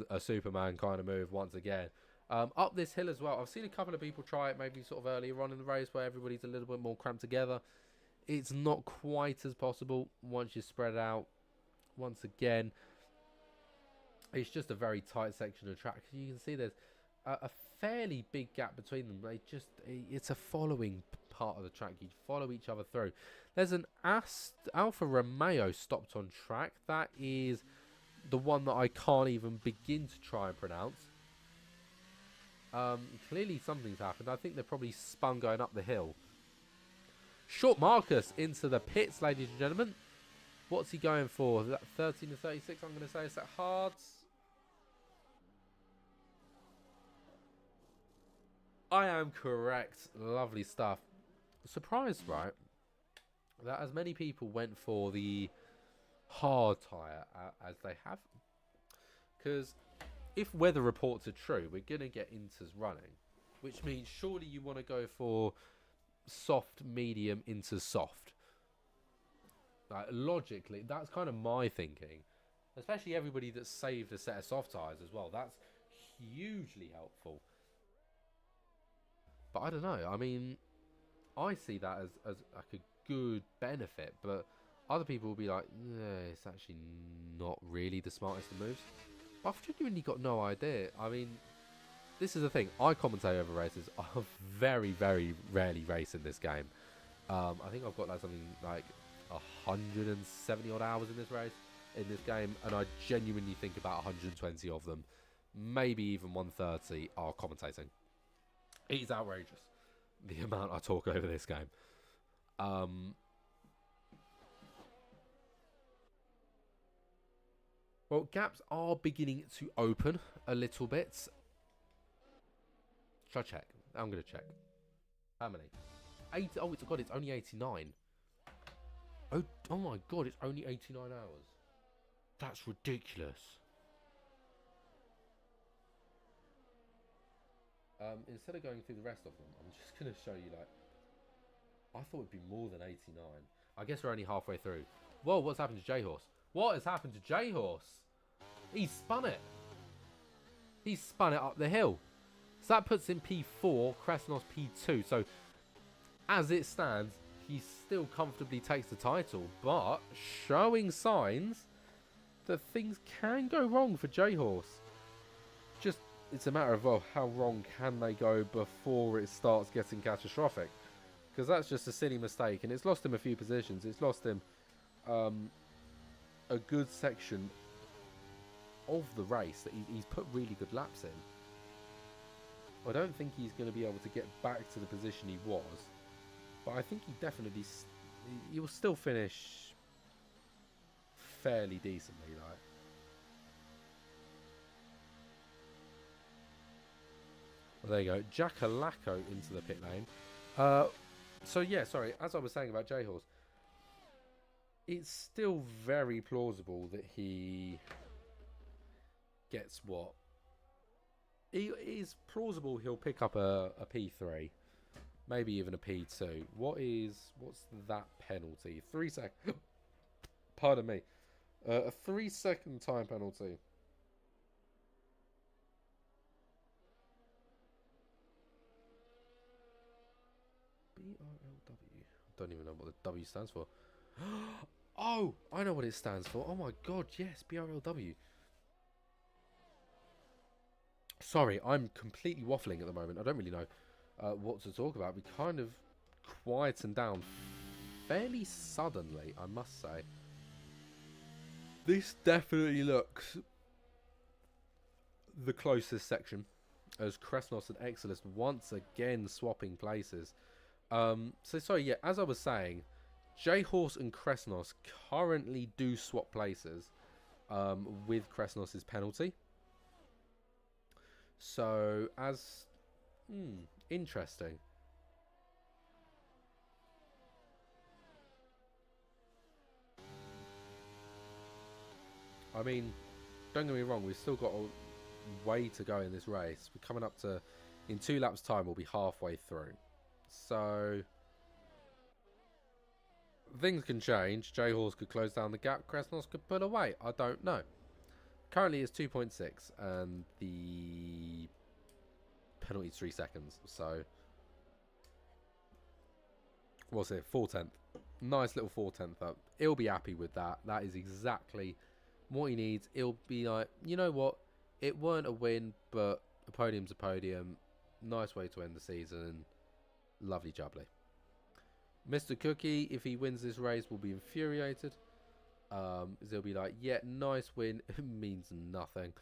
Speaker 1: a Superman kind of move once again. Up this hill as well. I've seen a couple of people try it maybe sort of earlier on in the race where everybody's a little bit more cramped together. It's not quite as possible once you spread out. Once again, it's just a very tight section of track. You can see there's a fairly big gap between them. It's a following part of the track. You follow each other through. There's an Alfa Romeo stopped on track. That is the one that I can't even begin to try and pronounce. Clearly something's happened. I think they're probably spun going up the hill. Short Marcus into the pits, ladies and gentlemen. What's he going for? Is that 13 to 36, I'm going to say. Is that hard? I am correct. Lovely stuff. Surprised, right? That as many people went for the hard tyre as they have. Because if weather reports are true, we're going to get Inters running. Which means surely you want to go for soft, medium, into soft. Like, logically, that's kind of my thinking. Especially everybody that's saved a set of soft tyres as well. That's hugely helpful. But I don't know. I mean, I see that as like a good benefit, but other people will be like, nah, it's actually not really the smartest of moves. But I've genuinely got no idea. I mean, this is the thing. I commentate over races. I very, very rarely race in this game. I think I've got like something like 170 odd hours in this race, in this game, and I genuinely think about 120 of them, maybe even 130, are commentating. It is outrageous, the amount I talk over this game. Well, gaps are beginning to open a little bit. Should I check? I'm going to check. How many? 80. Oh, God, it's only 89. Oh my God, it's only 89 hours. That's ridiculous. Instead of going through the rest of them, I'm just going to show you, like, I thought it'd be more than 89. I guess we're only halfway through. Whoa, what's happened to J-Horse? What has happened to J-Horse? He spun it. He spun it up the hill. So that puts him P4, Krasnos P2. So as it stands, he still comfortably takes the title, but showing signs that things can go wrong for J-Horse. Just, it's a matter of, well, how wrong can they go before it starts getting catastrophic? Because that's just a silly mistake, and it's lost him a few positions. It's lost him a good section of the race that he's put really good laps in. I don't think he's going to be able to get back to the position he was, but I think he definitely he will still finish fairly decently, like. Well, there you go. Jackalacko into the pit lane. So yeah, sorry. As I was saying about J-Horse, it's still very plausible that he gets what? It is plausible he'll pick up a P3, maybe even a P2. What's that penalty? 3 seconds. Pardon me. A 3-second time penalty. BRLW. I don't even know what the W stands for. Oh, I know what it stands for. Oh my god, yes, BRLW. Sorry, I'm completely waffling at the moment. I don't really know what to talk about. We kind of quietened down fairly suddenly, I must say. This definitely looks the closest section, as Krasnos and Exilus once again swapping places. So sorry, yeah, as I was saying, J-Horse and Krasnos currently do swap places with Krasnos' penalty. So, as... interesting. I mean, don't get me wrong, we've still got a way to go in this race. We're coming up to... In 2 laps' time, we'll be halfway through. So... Things can change. J-Horse could close down the gap. Krasnos could pull away. I don't know. Currently it's 2.6 and the penalty is 3 seconds. So, what's it? 4/10. Nice little 4/10 up. He'll be happy with that. That is exactly what he needs. He'll be like, you know what? It weren't a win, but a podium's a podium. Nice way to end the season. Lovely jubbly. Mr. Cookie, if he wins this race, will be infuriated. He'll be like, yeah, nice win. It means nothing.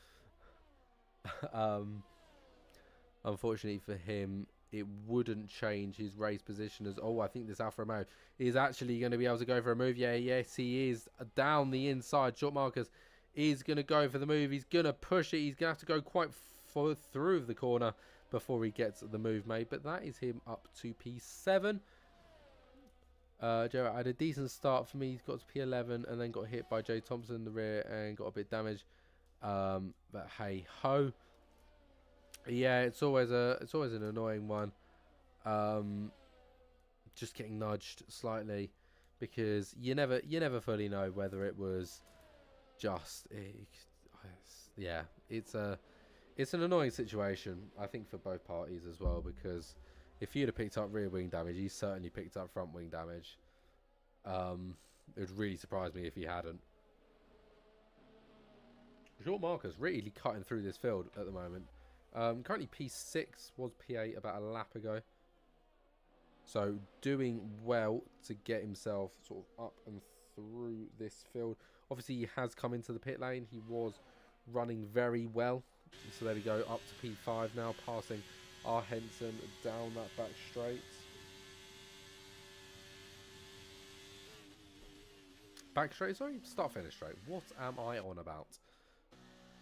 Speaker 1: Unfortunately for him, it wouldn't change his race position as, oh, I think this Alfa Romeo is actually going to be able to go for a move. Yeah, yes, he is. Down the inside. Short Marcus is going to go for the move. He's going to push it. He's going to have to go quite far through the corner before he gets the move made. But that is him up to P7. Joe had a decent start for me. He's got to P11 and then got hit by Jay Thompson in the rear and got a bit damaged. But hey ho, yeah, it's always an annoying one. Just getting nudged slightly because you never fully know whether it was just yeah. It's an annoying situation, I think, for both parties as well, because if you'd have picked up rear wing damage, he certainly picked up front wing damage. It would really surprise me if he hadn't. Short Marcus really cutting through this field at the moment. Currently P6, was P8 about a lap ago. So doing well to get himself sort of up and through this field. Obviously he has come into the pit lane. He was running very well. So there we go, up to P5 now, passing R. Henson down that back straight. Back straight, sorry? Start finish straight. What am I on about?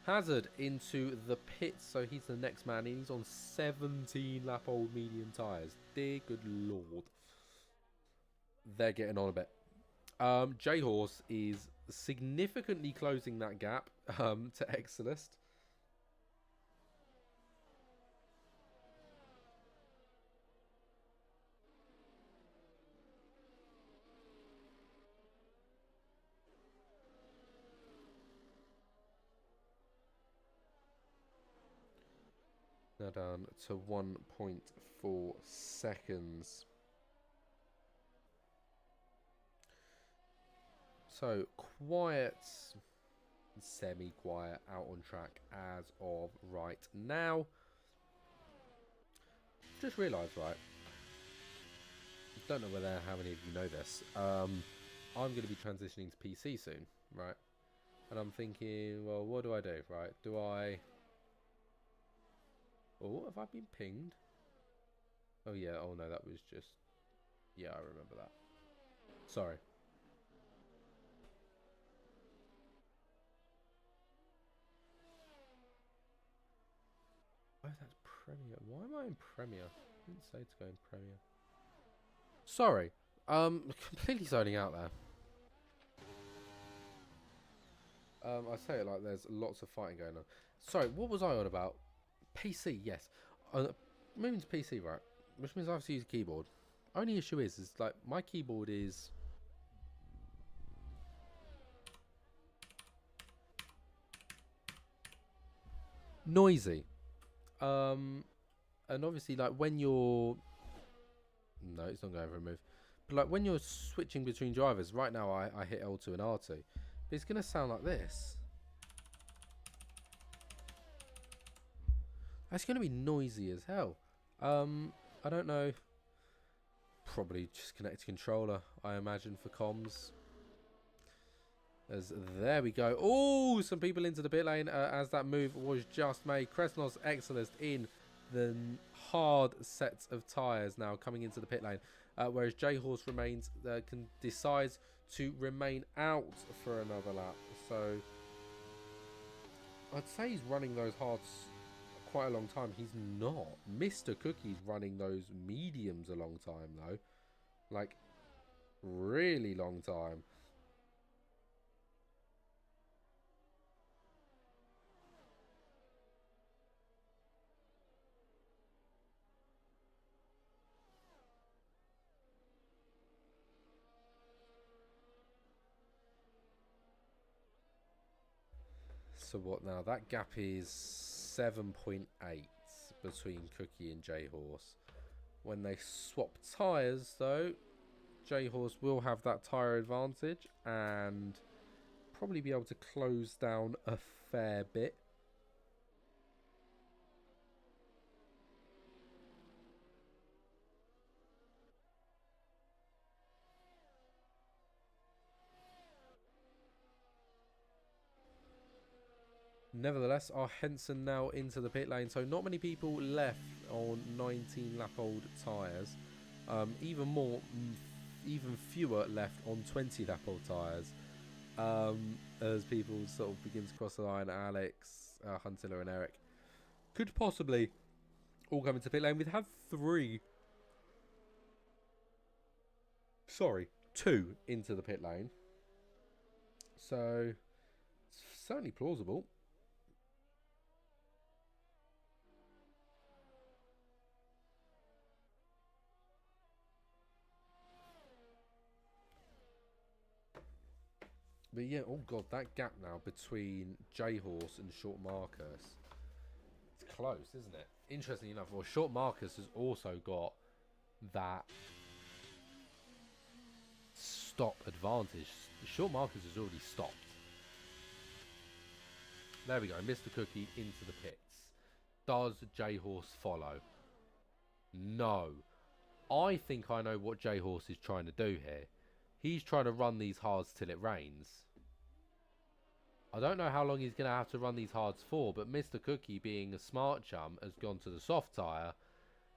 Speaker 1: Hazard into the pits, so he's the next man. He's on 17 lap old medium tyres. Dear good lord. They're getting on a bit. J-Horse is significantly closing that gap to Exilist. now down to 1.4 seconds. So quiet, semi-quiet out on track as of right now. Just realised, right? Don't know how many of you know this. I'm going to be transitioning to PC soon, right? And I'm thinking, well, what do I do, right? Do I... Oh, have I been pinged? Oh, yeah. Oh, no, that was just... Yeah, I remember that. Sorry. Oh, that's Premiere. Why am I in Premiere? I didn't say to go in Premiere. Sorry. Completely zoning out there. I say it like there's lots of fighting going on. Sorry, what was I on about? PC, yes. Moving to PC, right? Which means I have to use a keyboard. Only issue is like my keyboard is noisy. And obviously, like when you're no, it's not going to remove. But like when you're switching between drivers, right now I hit L2 and R2. But it's going to sound like this. It's going to be noisy as hell. I don't know. Probably just connect a controller, I imagine, for comms. As there we go. Oh, some people into the pit lane as that move was just made. Kresnos Excellent in the hard sets of tyres now coming into the pit lane. Whereas J-Horse decides to remain out for another lap. So I'd say he's running those hards quite a long time. He's not. Mr. Cookie's running those mediums a long time though. Like, really long time. So what now? That gap is 7.8 between Cookie and J-Horse. When they swap tyres, though, J-Horse will have that tyre advantage and probably be able to close down a fair bit. Nevertheless, our Henson now into the pit lane. So not many people left on 19 lap old tyres. Even fewer left on 20 lap old tyres. As people sort of begin to cross the line. Alex, Huntilla and Eric could possibly all come into pit lane. We'd have two into the pit lane. So it's certainly plausible. But yeah, oh god, that gap now between J-Horse and Short Marcus, it's close, isn't it? Interestingly enough, well, Short Marcus has also got that stop advantage. Short Marcus has already stopped. There we go, Mr. Cookie into the pits. Does J-Horse follow? No. I think I know what J-Horse is trying to do here. He's trying to run these hards till it rains. I don't know how long he's going to have to run these hards for, but Mr. Cookie, being a smart chum, has gone to the soft tyre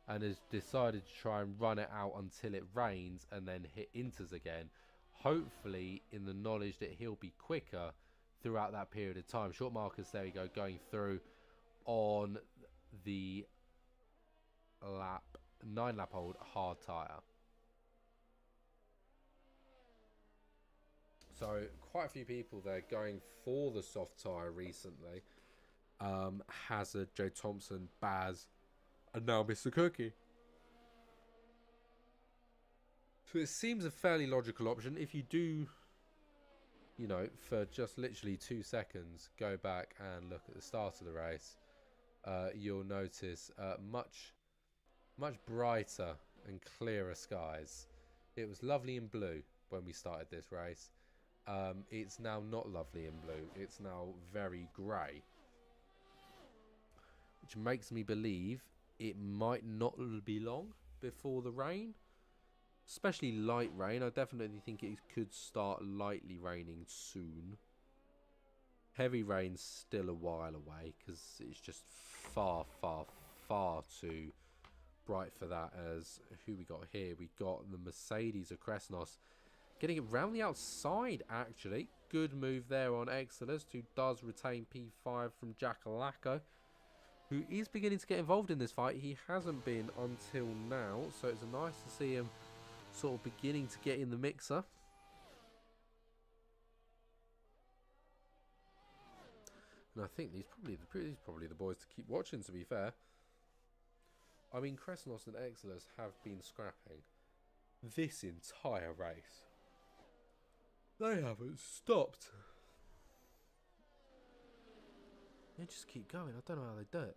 Speaker 1: and has decided to try and run it out until it rains and then hit inters again. Hopefully in the knowledge that he'll be quicker throughout that period of time. Short Marcus, there we go, going through on the 9 lap old hard tyre. So quite a few people there going for the soft tyre recently. Hazard, Joe Thompson, Baz, and now Mr. Cookie. So it seems a fairly logical option. If you do, for just literally 2 seconds, go back and look at the start of the race. you'll notice much brighter and clearer skies. It was lovely in blue when we started this race. It's now not lovely in blue. It's now very grey, which makes me believe it might not be long before the rain, especially light rain. I definitely think it could start lightly raining soon. Heavy rain's still a while away because it's just far too bright for that. As who we got here? We got the Mercedes of Kresnos getting it round the outside, actually. Good move there on Exodus, who does retain P5 from Jackalacco, who is beginning to get involved in this fight. He hasn't been until now, so it's nice to see him sort of beginning to get in the mixer. And I think these probably the boys to keep watching, to be fair. I mean, Kresnos and Exodus have been scrapping this entire race. They haven't stopped. They just keep going. I don't know how they do it.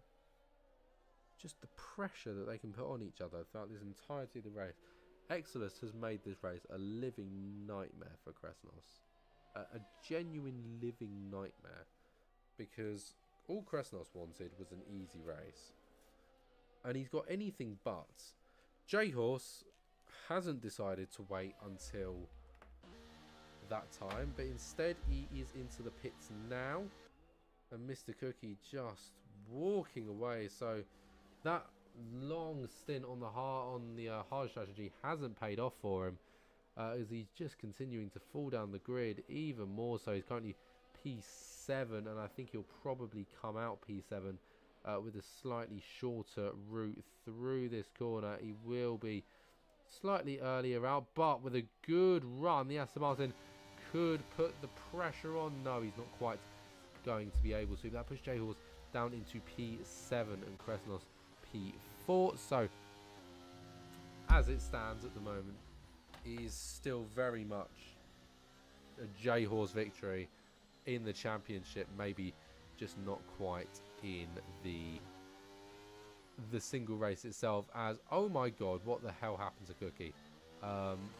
Speaker 1: Just the pressure that they can put on each other throughout this entirety of the race. Exodus has made this race a living nightmare for Kresnos. A genuine living nightmare. Because all Kresnos wanted was an easy race. And he's got anything but. J-Horse hasn't decided to wait until that time, but instead he is into the pits now, and Mr. Cookie just walking away. So that long stint on the hard strategy hasn't paid off for him, as he's just continuing to fall down the grid even more. So he's currently P7, and I think he'll probably come out P7 with a slightly shorter route through this corner. He will be slightly earlier out, but with a good run, the Aston Martin could put the pressure on. No, he's not quite going to be able to. That pushed J-Horse down into P7 and Kresnos P4. So, as it stands at the moment, is still very much a J-Horse victory in the championship. Maybe just not quite in the single race itself. As, oh my god, what the hell happened to Cookie?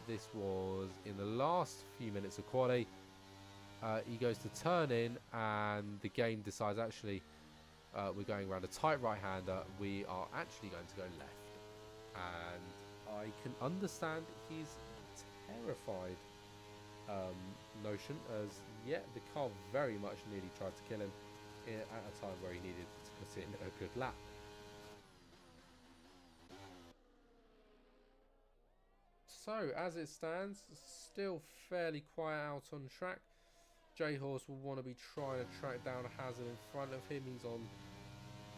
Speaker 1: This was in the last few minutes of quali. He goes to turn in, and the game decides, actually, we're going around a tight right-hander. We are actually going to go left. And I can understand his terrified notion, as, yeah, the car very much nearly tried to kill him at a time where he needed to put in a good lap. So, as it stands, still fairly quiet out on track. J-Horse will want to be trying to track down Hazard in front of him. He's on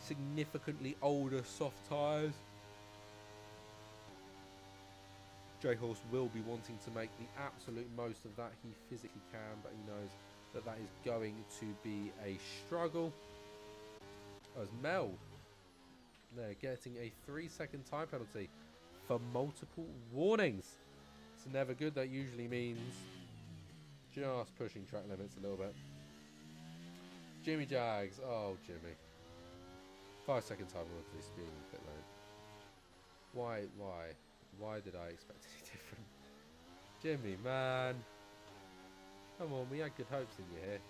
Speaker 1: significantly older soft tyres. J-Horse will be wanting to make the absolute most of that. He physically can, but he knows that that is going to be a struggle. As Mel, they're getting a 3-second time penalty for multiple warnings. It's never good. That usually means just pushing track limits a little bit. Jimmy Jags. Oh, Jimmy. 5-second time penalty speeding pit lane. Why did I expect any different? Jimmy, man. Come on, we had good hopes in you here.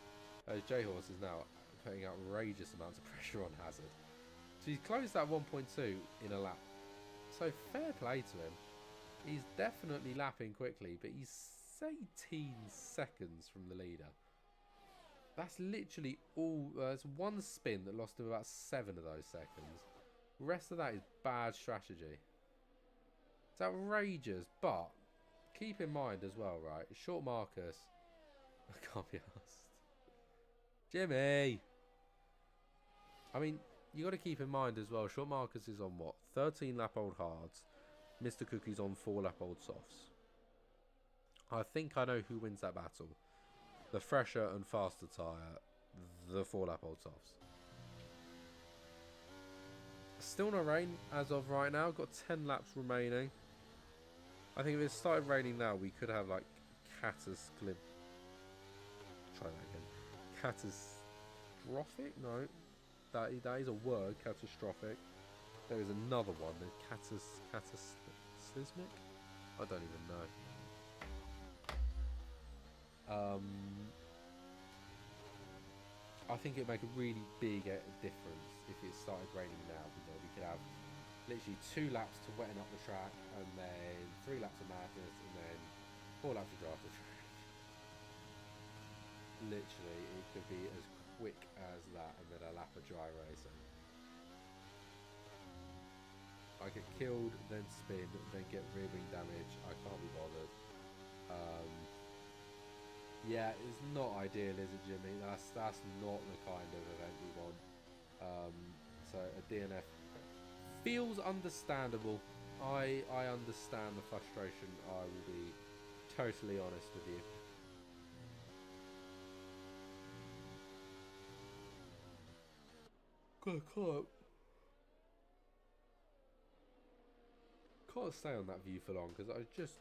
Speaker 1: J-Horse is now putting outrageous amounts of pressure on Hazard. So he's closed that 1.2 in a lap. So fair play to him. He's definitely lapping quickly, but he's 18 seconds from the leader. That's literally all. It's one spin that lost him about 7 of those seconds. The rest of that is bad strategy. It's outrageous, but keep in mind as well, right? Short Marcus. I can't be asked. Jimmy! I mean, you got to keep in mind as well, Short Marcus is on what? 13 lap old hards. Mr. Cookie's on 4 lap old softs. I think I know who wins that battle. The fresher and faster tyre, the 4 lap old softs. Still no rain as of right now. Got 10 laps remaining. I think if it started raining now, we could have like catastrophic. Try that again. Catastrophic? No. that is a word, catastrophic. There is another one, the cataclysmic? I don't even know. I think it'd make a really big difference if it started raining now. We could have literally 2 laps to wetten up the track, and then 3 laps of madness, and then 4 laps of draft the track. Literally, it could be as quick as that, and then a lap of dry racing. I get killed, then spin, then get rear wing damage. I can't be bothered. Yeah, it's not ideal, is it, Jimmy? That's not the kind of event we want. So a DNF feels understandable. I understand the frustration. I will be totally honest with you. Can't stay on that view for long because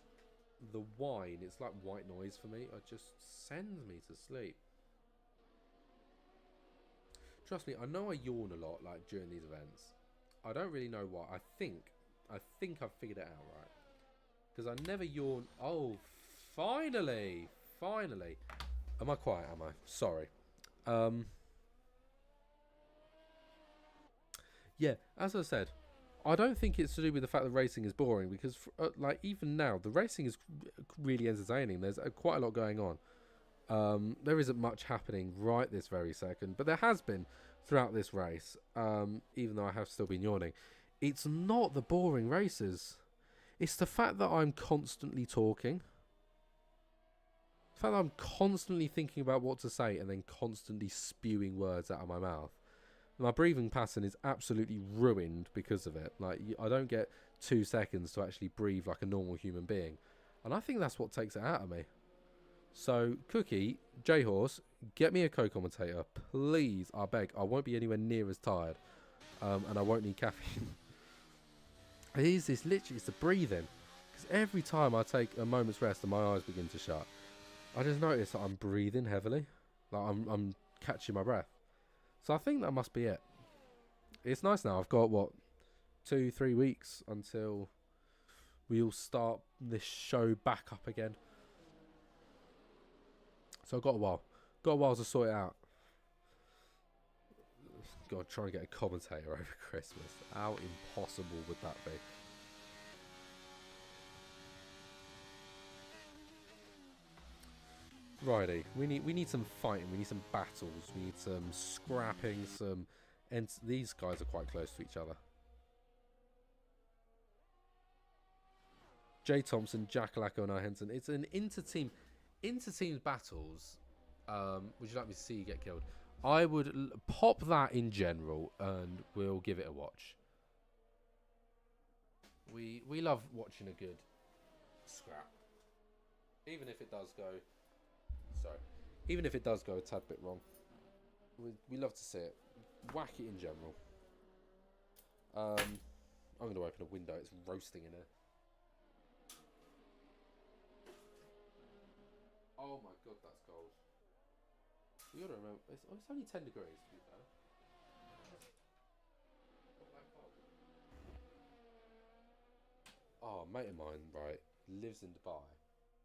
Speaker 1: the whine, it's like white noise for me. It just sends me to sleep. Trust me, I know I yawn a lot like during these events. I don't really know why. I think I've figured it out, right? Because I never yawn. Oh, finally. Am I quiet? Am I? Sorry. Yeah, as I said, I don't think it's to do with the fact that racing is boring, because like even now the racing is really entertaining. There's quite a lot going on. There isn't much happening right this very second, but there has been throughout this race, even though I have still been yawning. It's not the boring races, it's the fact that I'm constantly talking, the fact that I'm constantly thinking about what to say and then constantly spewing words out of my mouth. My breathing pattern is absolutely ruined because of it. Like, I don't get 2 seconds to actually breathe like a normal human being. And I think that's what takes it out of me. So, Cookie, J-Horse, get me a co-commentator. Please, I beg. I won't be anywhere near as tired. And I won't need caffeine. It's literally, it's the breathing. Because every time I take a moment's rest and my eyes begin to shut, I just notice that I'm breathing heavily. Like, I'm catching my breath. So I think that must be it. It's nice now. I've got, 2-3 weeks until we'll start this show back up again. So I've got a while. Got a while to sort it out. God, trying to get a commentator over Christmas. How impossible would that be? Righty, we need some fighting, we need some battles, we need some scrapping, and these guys are quite close to each other. Jay Thompson, Jack Lacko and I Henson. It's an inter-team battles. Would you like me to see you get killed? I would pop that in general and we'll give it a watch. We love watching a good scrap. Even if it does go a tad bit wrong, we love to see it. Whack it in general. I'm going to open a window. It's roasting in here. Oh my god, that's cold. You got to remember, it's only 10 degrees to be fair. Not that cold. Oh, a mate of mine, right, lives in Dubai,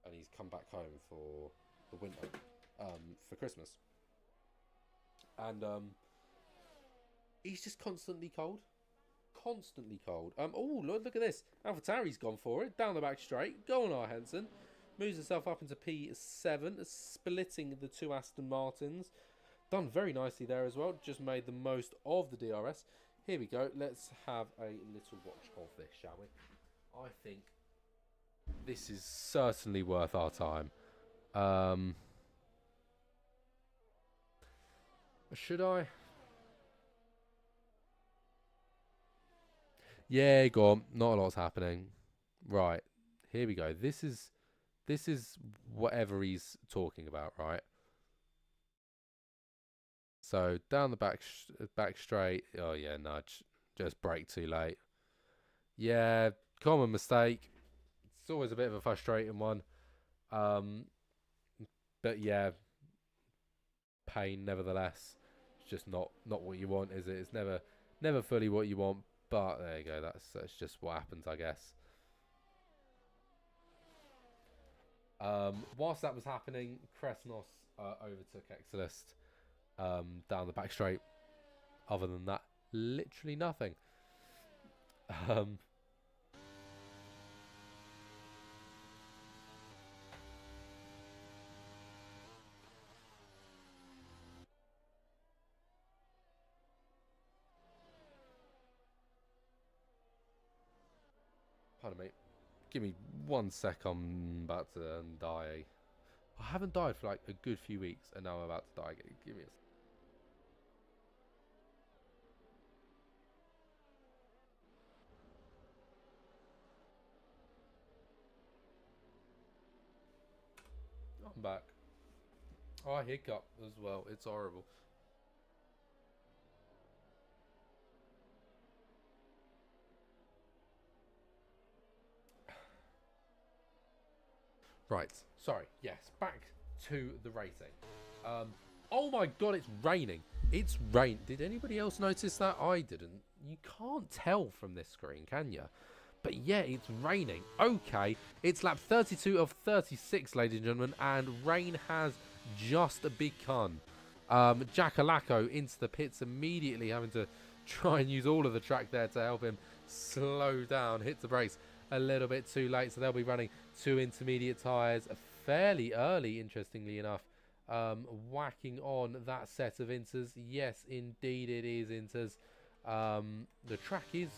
Speaker 1: and he's come back home for the winter, for Christmas, and he's just constantly cold. Oh, look at this. AlphaTauri's gone for it down the back straight. Go on, R. Henson. Moves himself up into P7, splitting the 2 Aston Martins. Done very nicely there as well. Just made the most of the DRS. Here we go. Let's have a little watch of this, shall we? I think this is certainly worth our time. Should I? Yeah, go on. Not a lot's happening. Right. Here we go. This is whatever he's talking about, right? So down the back straight. Oh yeah, nudge. Just brake too late. Yeah, common mistake. It's always a bit of a frustrating one. But yeah, pain nevertheless. just not what you want, is it? It's never fully what you want. But there you go. That's just what happens, I guess. Whilst that was happening, Kresnos overtook Exilist down the back straight. Other than that, literally nothing. Pardon me. Give me 1 sec. I'm about to die. I haven't died for like a good few weeks, and now I'm about to die. Give me a I'm back. Oh, I hiccup as well. It's horrible. Right. Sorry. Yes. Back to the racing. Oh my god, it's raining. It's rain. Did anybody else notice that? I didn't. You can't tell from this screen, can you? But yeah, it's raining. Okay, it's lap 32 of 36, ladies and gentlemen, and rain has just begun. Jackalacco into the pits immediately, having to try and use all of the track there to help him slow down, hit the brakes a little bit too late, so they'll be running 2 intermediate tyres fairly early, interestingly enough. Whacking on that set of inters. Yes, indeed it is inters. The track is...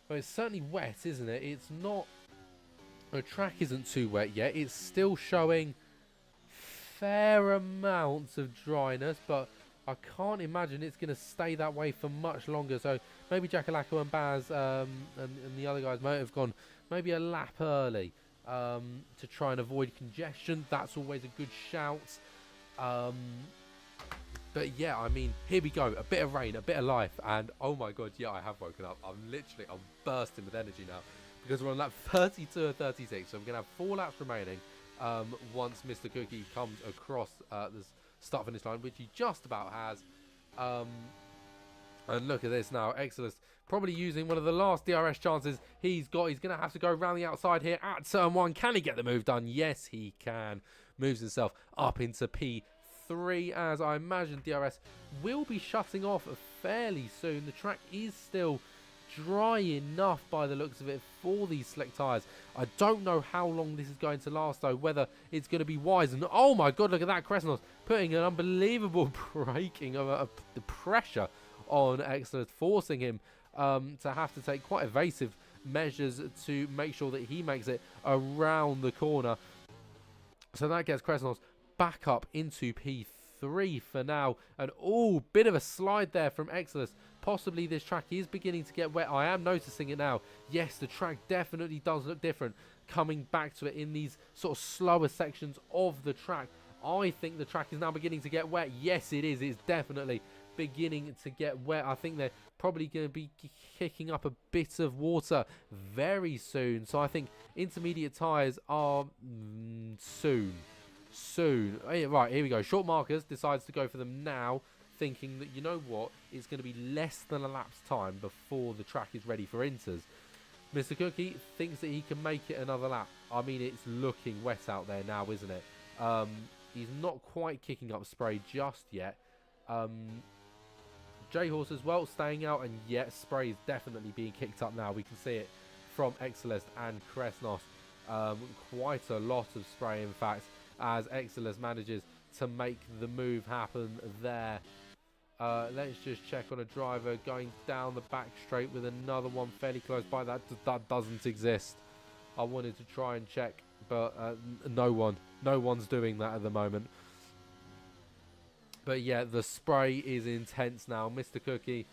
Speaker 1: Well, it's certainly wet, isn't it? It's not... The track isn't too wet yet. It's still showing fair amounts of dryness, but I can't imagine it's going to stay that way for much longer. So maybe Jackalacco and Baz and the other guys might have gone maybe a lap early to try and avoid congestion. That's always a good shout. But yeah, I mean, here we go. A bit of rain, a bit of life. And oh my god, yeah, I have woken up. I'm bursting with energy now. Because we're on lap 32 or 36. So we're going to have 4 laps remaining once Mr. Cookie comes across the start finish line, which he just about has. And look at this now. Exilus probably using one of the last DRS chances he's got. He's going to have to go around the outside here at turn 1. Can he get the move done? Yes, he can. Moves himself up into P3, as I imagine DRS will be shutting off fairly soon. The track is still dry enough by the looks of it for these slick tyres. I don't know how long this is going to last though, whether it's going to be wise. And oh my god, look at that. Kresnos putting an unbelievable braking of the pressure on Exeter, forcing him to have to take quite evasive measures to make sure that he makes it around the corner. So that gets Kresnos back up into P3 for now. And oh, bit of a slide there from Exilus. Possibly this track is beginning to get wet. I am noticing it now. Yes, the track definitely does look different coming back to it in these sort of slower sections of the track. I think the track is now beginning to get wet. Yes, it is. It's definitely beginning to get wet. I think they're probably going to be kicking up a bit of water very soon. So I think intermediate tyres are soon. Right, here we go. Short markers decides to go for them now, thinking that, you know what, it's going to be less than a lap's time before the track is ready for inters. Mr. Cookie thinks that he can make it another lap. I mean, it's looking wet out there now, isn't it? He's not quite kicking up spray just yet. J-Horse as well, staying out, and yet spray is definitely being kicked up now. We can see it from Exilus and Kresnos. Quite a lot of spray, in fact, as Exilus manages to make the move happen there. Let's just check on a driver going down the back straight with another one fairly close by. That doesn't exist. I wanted to try and check, but no one's doing that at the moment. But yeah, the spray is intense now. Mr. Cookie,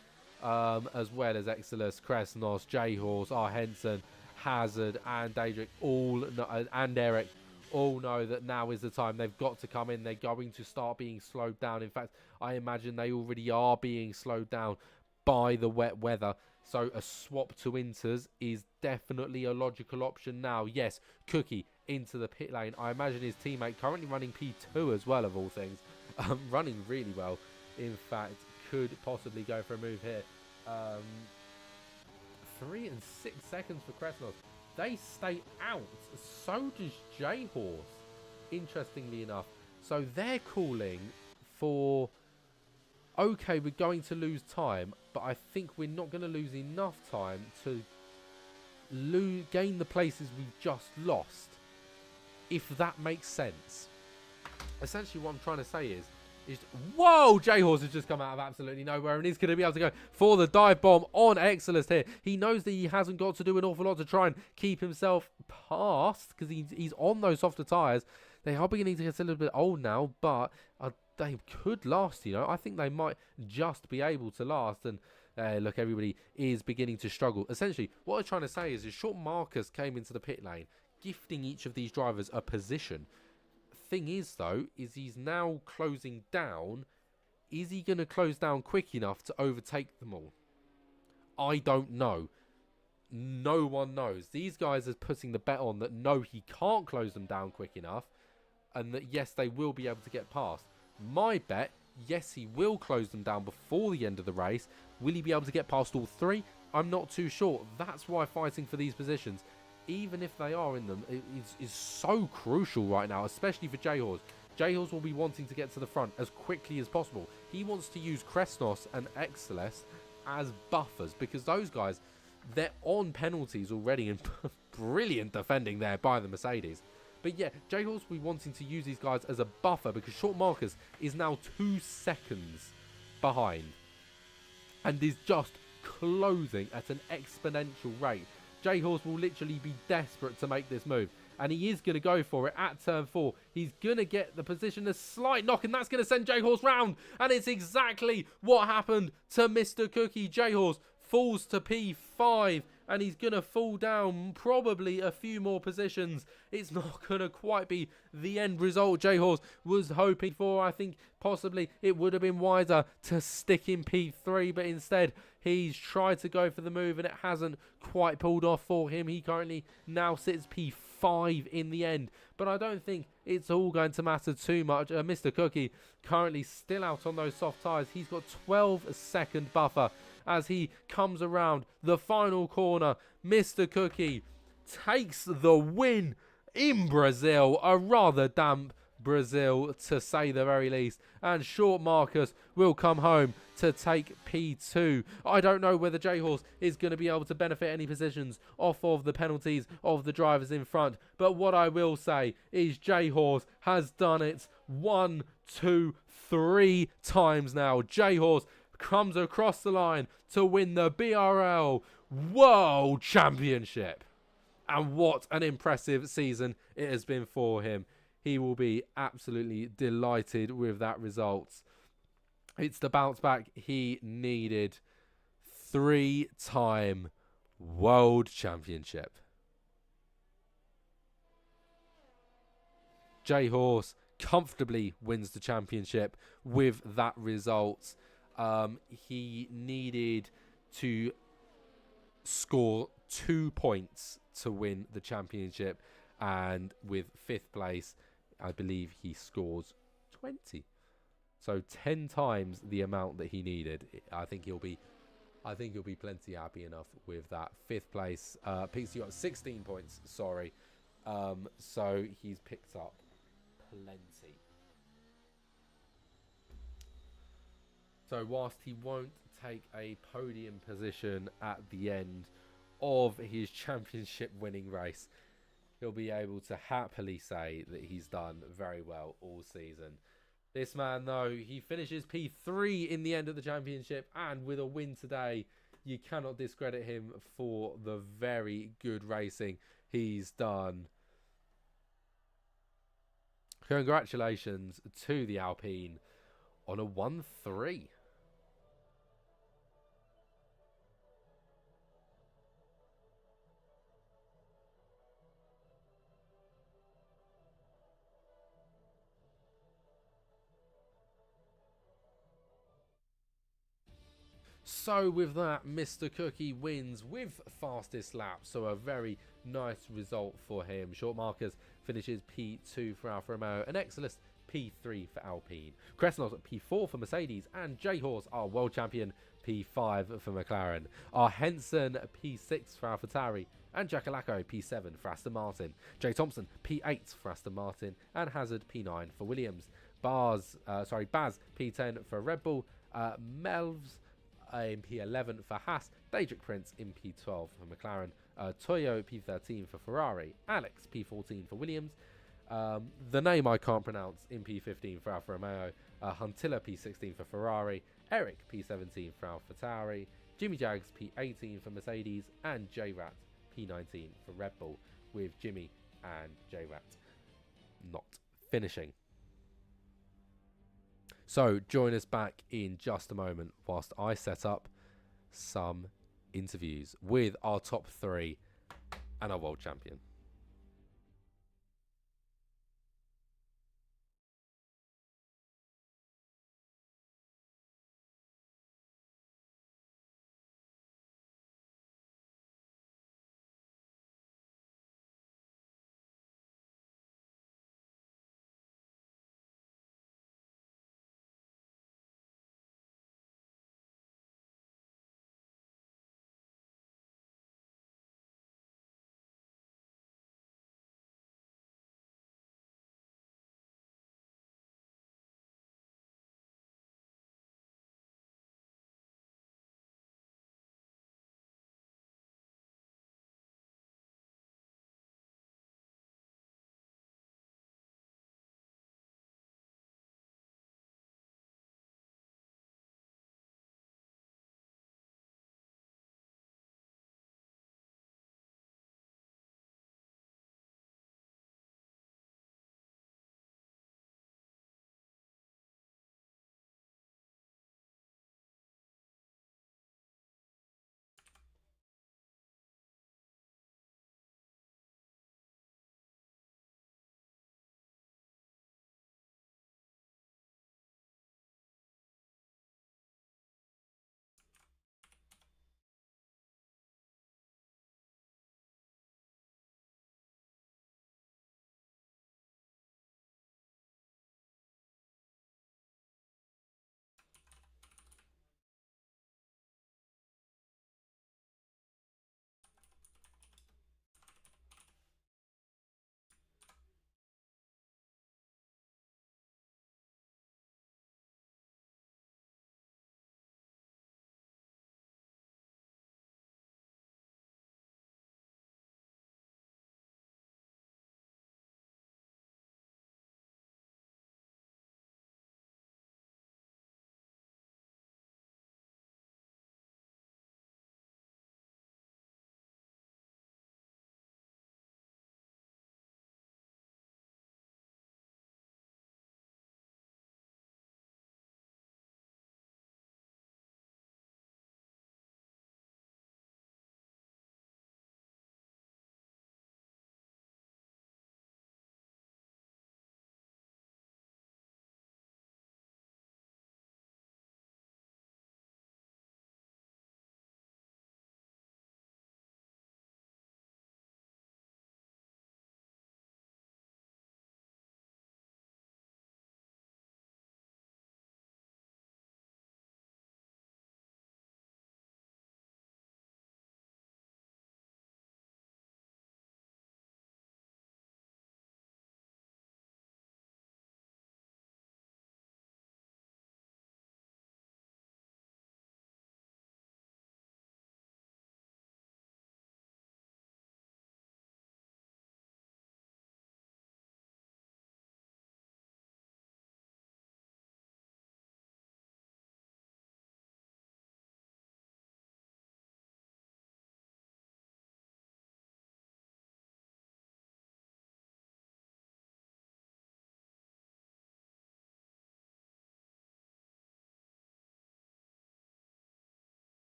Speaker 1: as well as Exilus, Kresnos, J-Horse, R. Henson, Hazard, and Daedric, and Eric, all know that now is the time. They've got to come in. They're going to start being slowed down. In fact, I imagine they already are being slowed down by the wet weather. So a swap to inters is definitely a logical option now. Yes, Cookie into the pit lane. I imagine his teammate currently running P2 as well, of all things. Running really well. in fact, could possibly go for a move here. 3 and 6 seconds for Krasnos. They stay out. So does J-Horse, interestingly enough. So they're calling for, okay, we're going to lose time, but I think we're not going to lose enough time to gain the places we've just lost, if that makes sense. Essentially what I'm trying to say is whoa, J-Horse has just come out of absolutely nowhere and he's going to be able to go for the dive bomb on Exilist here. He knows that he hasn't got to do an awful lot to try and keep himself past, because he's on those softer tyres. They are beginning to get a little bit old now, but they could last, you know. I think they might just be able to last. And look, everybody is beginning to struggle. Essentially, what I'm trying to say is Short Marcus came into the pit lane, gifting each of these drivers a position. Thing is, though, is he's now closing down. Is he going to close down quick enough to overtake them all? I don't know. No one knows. These guys are putting the bet on that no, he can't close them down quick enough, and that yes, they will be able to get past. My bet, yes, he will close them down before the end of the race. Will he be able to get past all three? I'm not too sure. That's why fighting for these positions, even if they are in them, is so crucial right now, especially for J-Horse. J-Horse will be wanting to get to the front as quickly as possible. He wants to use Kresnos and Excelest as buffers, because those guys, they're on penalties already, and brilliant defending there by the Mercedes. But yeah, J-Horse will be wanting to use these guys as a buffer, because Short Marcus is now 2 seconds behind and is just closing at an exponential rate. J-Horse will literally be desperate to make this move, and he is going to go for it at turn 4. He's going to get the position, a slight knock, and that's going to send J-Horse round, and it's exactly what happened to Mr. Cookie. J-Horse falls to P5, and he's going to fall down probably a few more positions. It's not going to quite be the end result J-Horse was hoping for. I think possibly it would have been wiser to stick in P3, but instead he's tried to go for the move and it hasn't quite pulled off for him. He currently now sits P5 in the end, but I don't think it's all going to matter too much. Mr. Cookie currently still out on those soft tyres. He's got 12-second buffer as he comes around the final corner. Mr. Cookie takes the win in Brazil, a rather damp Brazil to say the very least, and Short Marcus will come home to take P2. I don't know whether J-Horse is going to be able to benefit any positions off of the penalties of the drivers in front, but what I will say is J-Horse has done it 1, 2, 3 times now. J-Horse comes across the line to win the BRL World Championship. And what an impressive season it has been for him. He will be absolutely delighted with that result. It's the bounce back he needed. 3-time World Championship. J-Horse comfortably wins the championship with that result. He needed to score 2 points to win the championship, and with 5th place, I believe he scores 20. So 10 times the amount that he needed. I think he'll be plenty happy enough with that. 5th place, Pixie got 16 points, sorry. So he's picked up plenty. So whilst he won't take a podium position at the end of his championship winning race, he'll be able to happily say that he's done very well all season. This man, though, he finishes P3 in the end of the championship, and with a win today, you cannot discredit him for the very good racing he's done. Congratulations to the Alpine on a 1-3. So with that, Mr. Cookie wins with fastest lap. So a very nice result for him. Short Marcus finishes P2 for Alfa Romeo, and Excelist P3 for Alpine. Kresnov P4 for Mercedes, and J Horse, our world champion, P5 for McLaren. Our Henson P6 for AlphaTauri, and Jackalacco P7 for Aston Martin. Jay Thompson P8 for Aston Martin, and Hazard P9 for Williams. Baz P10 for Red Bull. Melvs in P11 for Haas. Daedric Prince in P12 for McLaren. Toyo P13 for Ferrari. Alex P14 for Williams. The name I can't pronounce in P15 for Alfa Romeo. Huntilla P16 for Ferrari. Eric P17 for AlphaTauri. Jimmy Jags P18 for Mercedes. And J-Rat P19 for Red Bull, with Jimmy and J-Rat not finishing. So join us back in just a moment whilst I set up some interviews with our top 3 and our world champion.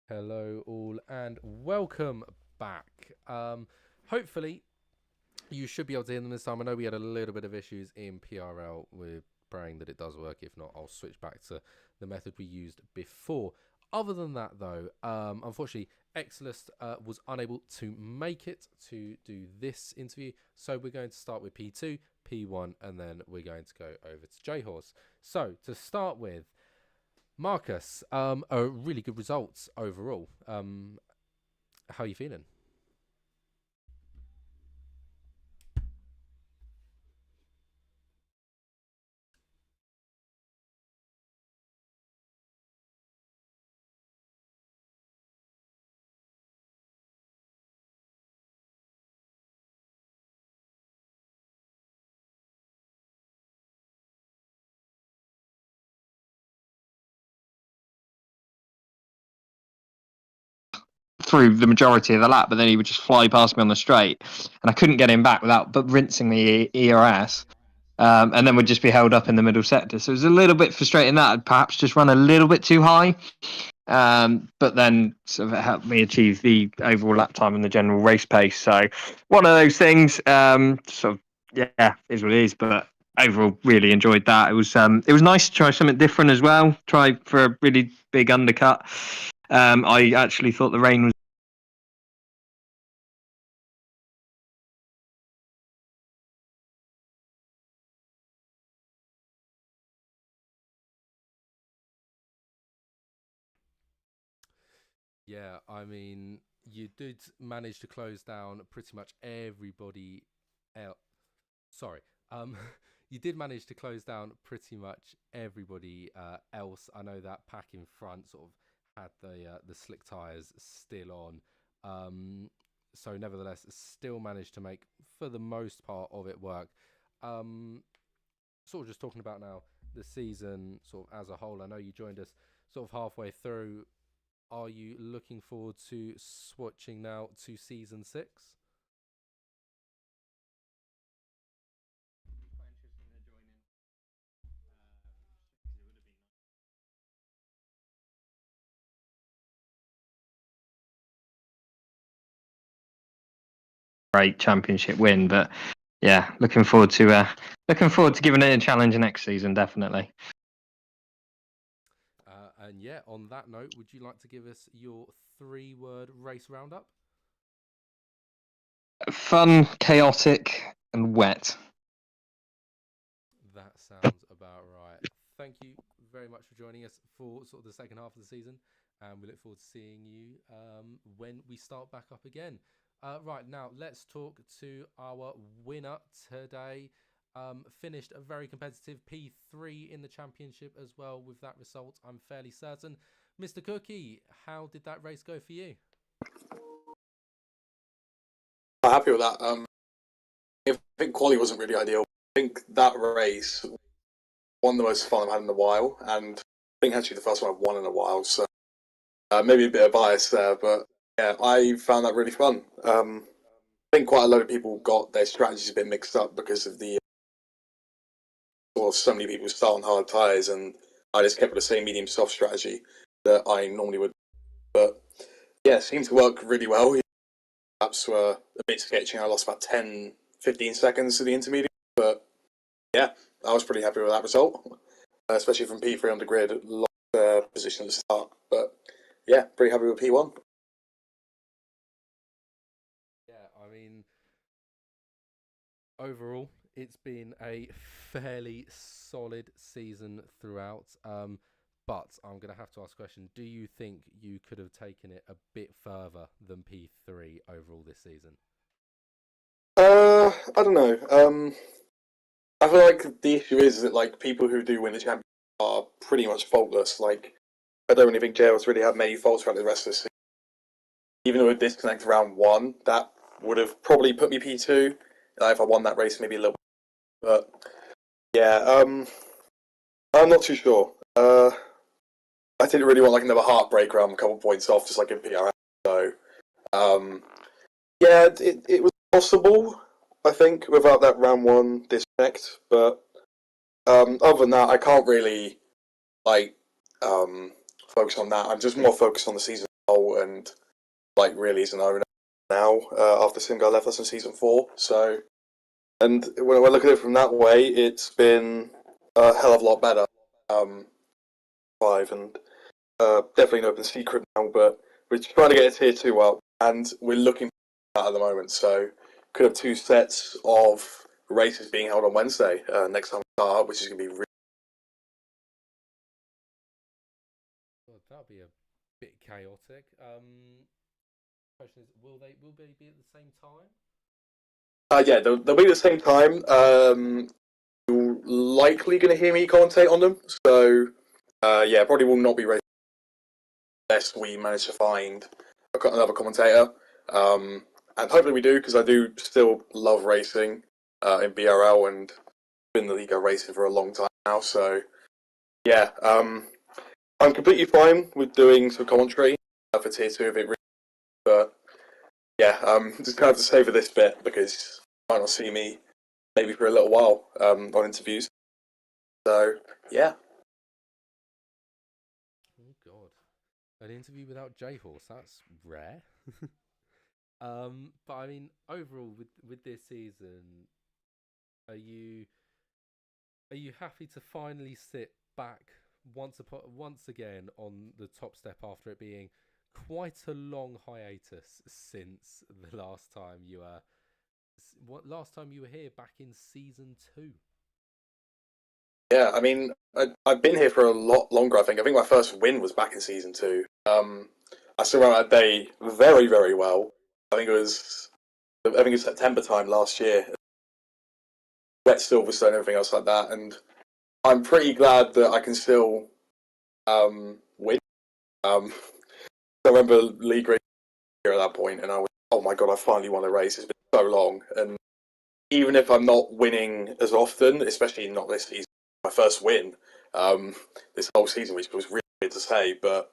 Speaker 1: Hello, all, and welcome back. Hopefully, you should be able to hear them this time. I know we had a little bit of issues in PRL. We're praying that it does work. If not, I'll switch back to the method we used before. Other than that, though, unfortunately, Exilist was unable to make it to do this interview. So we're going to start with P2, P1, and then we're going to go over to J-Horse. So to start with, Marcus, a really good results overall. How are you feeling?
Speaker 2: through the majority of the lap, but then he would just fly past me on the straight, and I couldn't get him back without but rinsing the ERS, and then would just be held up in the middle sector. So it was a little bit frustrating that I'd perhaps just run a little bit too high, but then sort of it helped me achieve the overall lap time and the general race pace. So one of those things, sort of, yeah, is what it is, but overall really enjoyed that. It was nice to try something different as well, try for a really big undercut. I actually thought the rain was
Speaker 1: Yeah, I mean, you did manage to close down pretty much everybody else. Sorry. Um, you did manage to close down pretty much everybody else. I know that pack in front sort of had the slick tires still on. So nevertheless, still managed to make for the most part of it work. Um, Sort of just talking about now the season sort of as a whole. I know you joined us sort of halfway through. Are you looking forward to switching now to season six?
Speaker 2: great championship win. But yeah, looking forward to giving it a challenge next season. Definitely
Speaker 1: And yeah, on that note, would you like to give us your three-word race roundup?
Speaker 2: fun, chaotic, and wet.
Speaker 1: That sounds about right. Thank you very much for joining us for sort of the second half of the season, and we look forward to seeing you when we start back up again. Right now, let's talk to our winner today. Finished a very competitive P3 in the championship as well. With that result, I'm fairly certain. Mr. Cookie, how did that race go for you?
Speaker 3: I'm happy with that. I think quali wasn't really ideal. I think that race one of the most fun I've had in a while, and I think actually the first one I've won in a while. So maybe a bit of bias there, but yeah, I found that really fun. I think quite a lot of people got their strategies a bit mixed up because of the or so many people start on hard tires, and I just kept with the same medium soft strategy that I normally would. But yeah, it seemed to work really well. Laps were a bit sketchy. I lost about 10, 15 seconds to the intermediate, but yeah, I was pretty happy with that result, especially from P3 on the grid, lost position at the start. But yeah, pretty happy with P1.
Speaker 1: Yeah, I mean, overall, it's been a fairly solid season throughout. But I'm going to have to ask a question. Do you think you could have taken it a bit further than P3 overall this season?
Speaker 3: I don't know. I feel like the issue is that like people who do win the championship are pretty much faultless. Like I don't really think JL's really had many faults throughout the rest of the season. Even though a disconnect round one, that would have probably put me P2 if I won that race maybe a little. But yeah, I'm not too sure. I didn't really want like another heartbreaker. I'm a couple points off, just like in PRS. So um, yeah, it was possible. I think without that round one disconnect, but other than that, I can't really like focus on that. I'm just more focused on the season. and like really is an owner now after Singar left us in season 4. So, and when I look at it from that way, it's been a hell of a lot better. 5 and definitely an open secret now, but we're trying to get a tier 2 up, and we're looking for that at the moment. So, could have 2 sets of races being held on Wednesday next time we start, which is going to be really.
Speaker 1: Well, that'll be a bit chaotic. Question is, will they be at the same time?
Speaker 3: Yeah, they'll be at the same time. You're likely going to hear me commentate on them. So, yeah, probably will not be racing unless we manage to find another commentator. And hopefully we do, because I do still love racing in BRL and been in the league of racing for a long time now. So, yeah, I'm completely fine with doing some commentary for tier 2 if it really. But yeah, just kind of to savour this bit because you might not see me maybe for a little while on interviews. So yeah.
Speaker 1: Oh God, an interview without J Horse, that's rare. But I mean, overall, with this season, are you happy to finally sit back once again on the top step after it being quite a long hiatus since the last time you were last time you were here back in season 2?
Speaker 3: Yeah, I mean, I've been here for a lot longer. I think my first win was back in season 2. I still remember that day very, very well. I think it was September time last year. Wet Silverstone and everything else like that, and I'm pretty glad that I can still win. I remember league race here at that point, and I was, oh my god, I finally won a race. It's been so long, and even if I'm not winning as often, especially not this season, my first win this whole season, which was really weird to say, but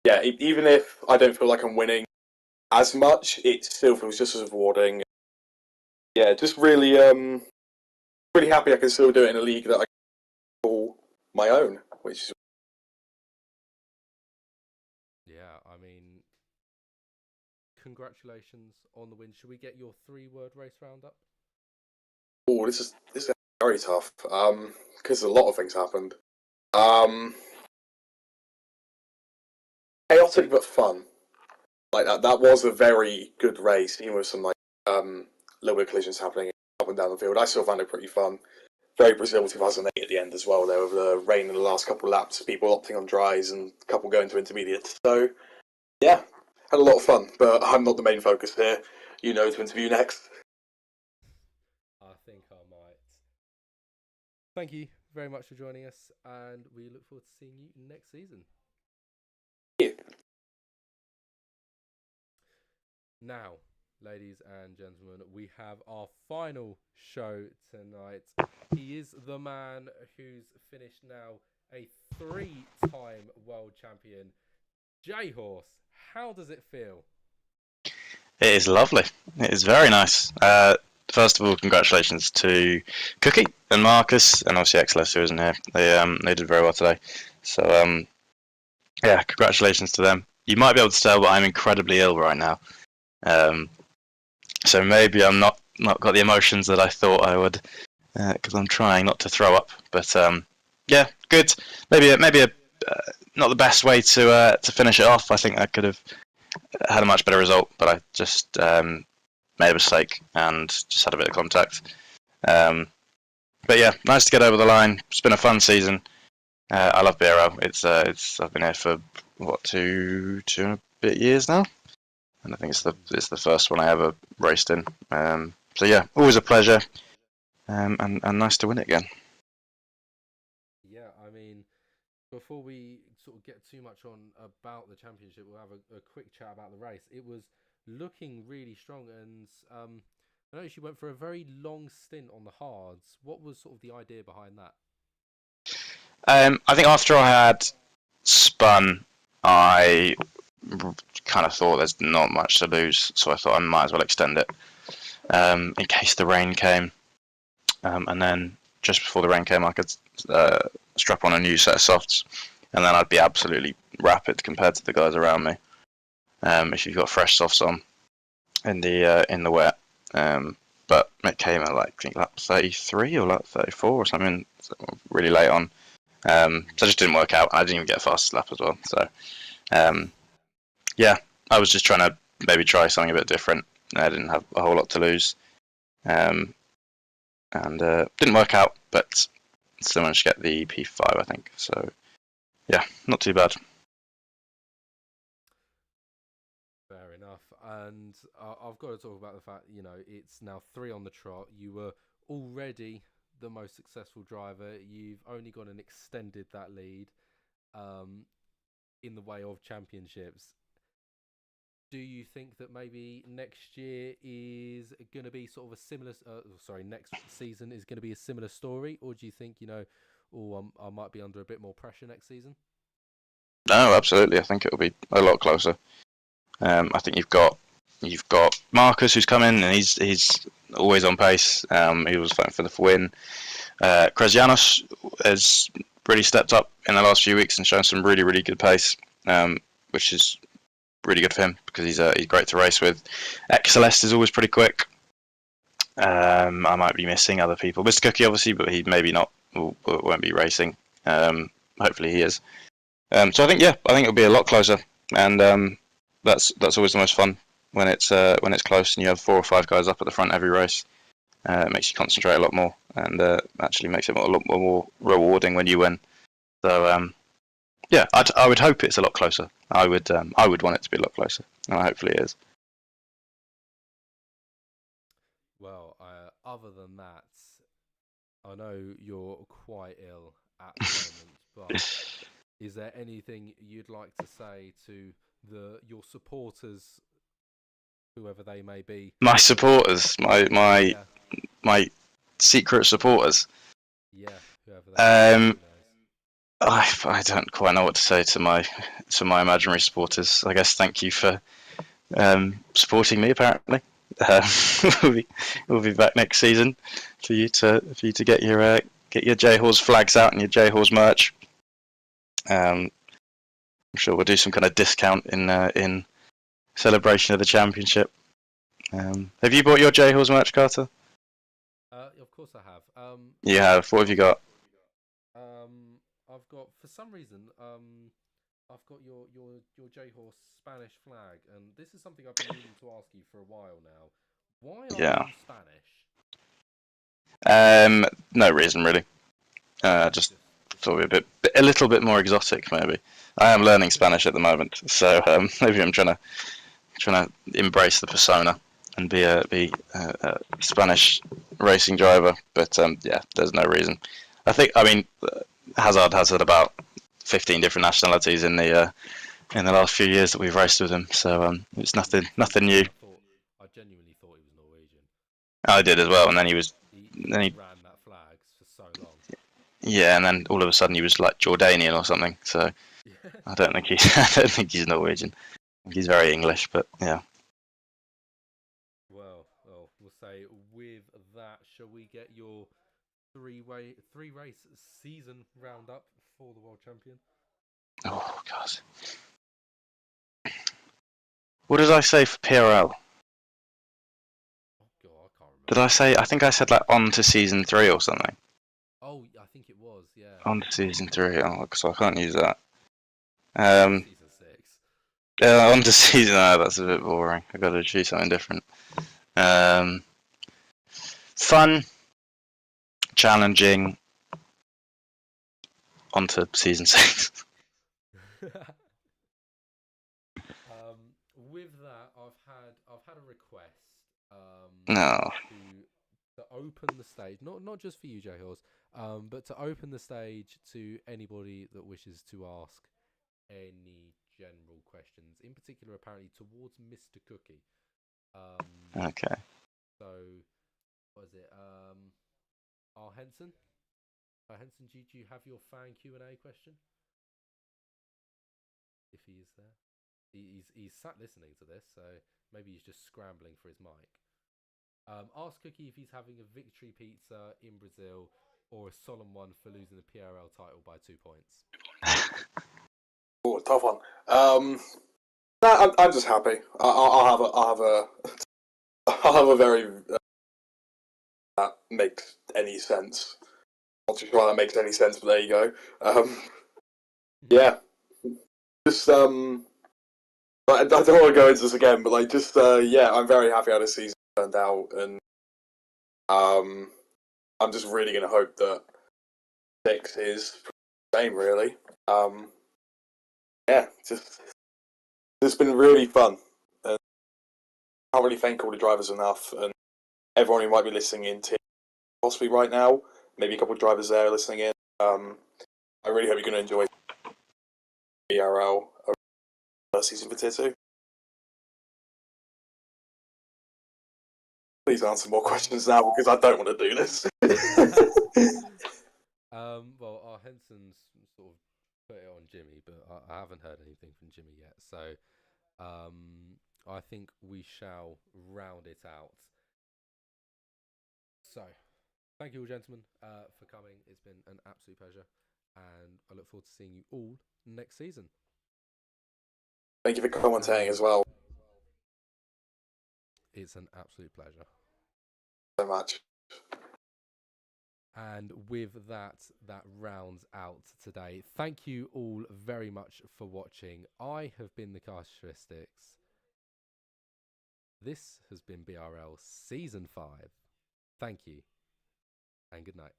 Speaker 3: yeah, even if I don't feel like I'm winning as much, it still feels just as rewarding. Yeah, just really really happy I can still do it in a league that I call my own, which is.
Speaker 1: Yeah, I mean, congratulations on the win. Should we get your 3-word race roundup?
Speaker 3: Oh, this is very tough. Because a lot of things happened. Um, Chaotic but fun. Like that was a very good race, even with some like little bit of collisions happening up and down the field. I still found it pretty fun. Very Brazil 2008 at the end as well. There with the rain in the last couple of laps, people opting on dries, and a couple going to intermediates. So yeah, had a lot of fun. But I'm not the main focus here. You know, to interview next.
Speaker 1: I think I might. Thank you very much for joining us, and we look forward to seeing you next season.
Speaker 3: Yeah.
Speaker 1: Now, ladies and gentlemen, we have our final show tonight. He is the man who's finished now a 3-time world champion, J Horse. How does it feel?
Speaker 4: It is lovely. It is very nice. First of all, congratulations to Cookie and Marcus, and obviously XLS who isn't here. They did very well today. So yeah, congratulations to them. You might be able to tell, but I'm incredibly ill right now. So maybe I'm not got the emotions that I thought I would, because I'm trying not to throw up. But yeah, good. Maybe not the best way to finish it off. I think I could have had a much better result, but I just made a mistake and just had a bit of contact. But yeah, nice to get over the line. It's been a fun season. I love BRL. It's I've been here for what two and a bit years now, and I think it's the first one I ever raced in. So yeah, always a pleasure, and nice to win it again.
Speaker 1: Yeah, I mean, before we sort of get too much on about the championship, we'll have a quick chat about the race. It was looking really strong, and I noticed you went for a very long stint on the hards. What was sort of the idea behind that?
Speaker 4: I think after I had spun, I kind of thought there's not much to lose, so I thought I might as well extend it in case the rain came. And then just before the rain came, I could strap on a new set of softs, and then I'd be absolutely rapid compared to the guys around me. if you've got fresh softs on in the wet. But it came at like I think lap 33 or lap 34 or something, really late on. So it just didn't work out. I didn't even get a fastest lap as well. So yeah, I was just trying to maybe try something a bit different. I didn't have a whole lot to lose, and didn't work out, but still managed to get the P5, I think. So yeah, not too bad.
Speaker 1: Fair enough. And I've got to talk about the fact, it's now 3 on the trot. You were already the most successful driver. You've only gone and extended that lead in the way of championships. Do you think that maybe next year is going to be sort of a similar, next season is going to be a similar story? Or do you think, I might be under a bit more pressure next season?
Speaker 4: No, absolutely. I think it'll be a lot closer. I think you've got Marcus who's come in and he's always on pace. He was fighting for the win. Kresianos has really stepped up in the last few weeks and shown some really, really good pace, which is really good for him because he's great to race with. Celeste is always pretty quick. I might be missing other people. Mr. Cookie, obviously, but he maybe not won't be racing. Hopefully he is. So I think it'll be a lot closer, and that's always the most fun when it's close and you have 4 or 5 guys up at the front every race. It makes you concentrate a lot more, and actually makes it a lot more rewarding when you win. So yeah, I would hope it's a lot closer. I would want it to be a lot closer, and hopefully it is.
Speaker 1: Well, other than that, I know you're quite ill at the moment, but is there anything you'd like to say to your supporters, whoever they may be?
Speaker 4: My supporters, my secret supporters.
Speaker 1: Yeah, whoever they may be.
Speaker 4: I don't quite know what to say to my imaginary supporters. I guess thank you for supporting me. Apparently, we'll be back next season for you to get your J-Horse flags out and your J-Horse merch. I'm sure we'll do some kind of discount in celebration of the championship. Have you bought your J-Horse merch, Carter?
Speaker 1: Of course I have.
Speaker 4: You have. What have you got?
Speaker 1: I've got, for some reason, I've got your J-Horse Spanish flag, and this is something I've been meaning to ask you for a while now. Why are you Spanish?
Speaker 4: No reason really. Just thought it'd be a little bit more exotic, maybe. I am learning Spanish at the moment, so maybe I'm trying to embrace the persona and be a Spanish racing driver. But yeah, there's no reason. I mean, Hazard has had about 15 different nationalities in the last few years that we've raced with him, so it's nothing new.
Speaker 1: I genuinely thought he was Norwegian.
Speaker 4: I did as well, and then he
Speaker 1: ran that flag for so long.
Speaker 4: Yeah, and then all of a sudden he was like Jordanian or something. So I don't think he's Norwegian. I think he's very English, but yeah.
Speaker 1: Well, we'll say with that, shall we get your three-race season roundup for the world champion?
Speaker 4: Oh God. What did I say for PRL?
Speaker 1: Oh God, I can't remember.
Speaker 4: Did I say? I think I said like on to season 3 or something.
Speaker 1: Oh, I think it was. Yeah.
Speaker 4: On to season 3. Oh, so I can't use that.
Speaker 1: Season 6.
Speaker 4: On to season. Oh, that's a bit boring. I got to choose something different. Fun, challenging. On to season 6.
Speaker 1: With that, I've had a request.
Speaker 4: No.
Speaker 1: To open the stage, not just for you, J-Horse, but to open the stage to anybody that wishes to ask any general questions, in particular, apparently towards Mr. Cookie.
Speaker 4: Okay.
Speaker 1: So, what is it? Henson? Henson, do you have your fan Q&A question? If he is there. He's sat listening to this, so maybe he's just scrambling for his mic. Ask Cookie if he's having a victory pizza in Brazil or a solemn one for losing the PRL title by 2 points.
Speaker 3: Oh, tough one. No, I'm just happy. I'll have a very that makes any sense. Not too sure that makes any sense, but there you go. Yeah, just I don't want to go into this again, but like just yeah, I'm very happy how this season turned out, and I'm just really gonna hope that 6 is the same. Really, yeah, just it's been really fun. And I can't really thank all the drivers enough, and everyone who might be listening in to possibly right now, maybe a couple of drivers there listening in. I really hope you're going to enjoy BRL first season for Tier 2. Please answer more questions now because I don't want to do this.
Speaker 1: Well, our Henson's sort of put it on Jimmy, but I haven't heard anything from Jimmy yet. So I think we shall round it out. So thank you all, gentlemen, for coming. It's been an absolute pleasure, and I look forward to seeing you all next season.
Speaker 3: Thank you for commentating as well.
Speaker 1: It's an absolute pleasure.
Speaker 3: So much.
Speaker 1: And with that, that rounds out today. Thank you all very much for watching. I have been the Casuistics. This has been BRL Season 5. Thank you, and good night.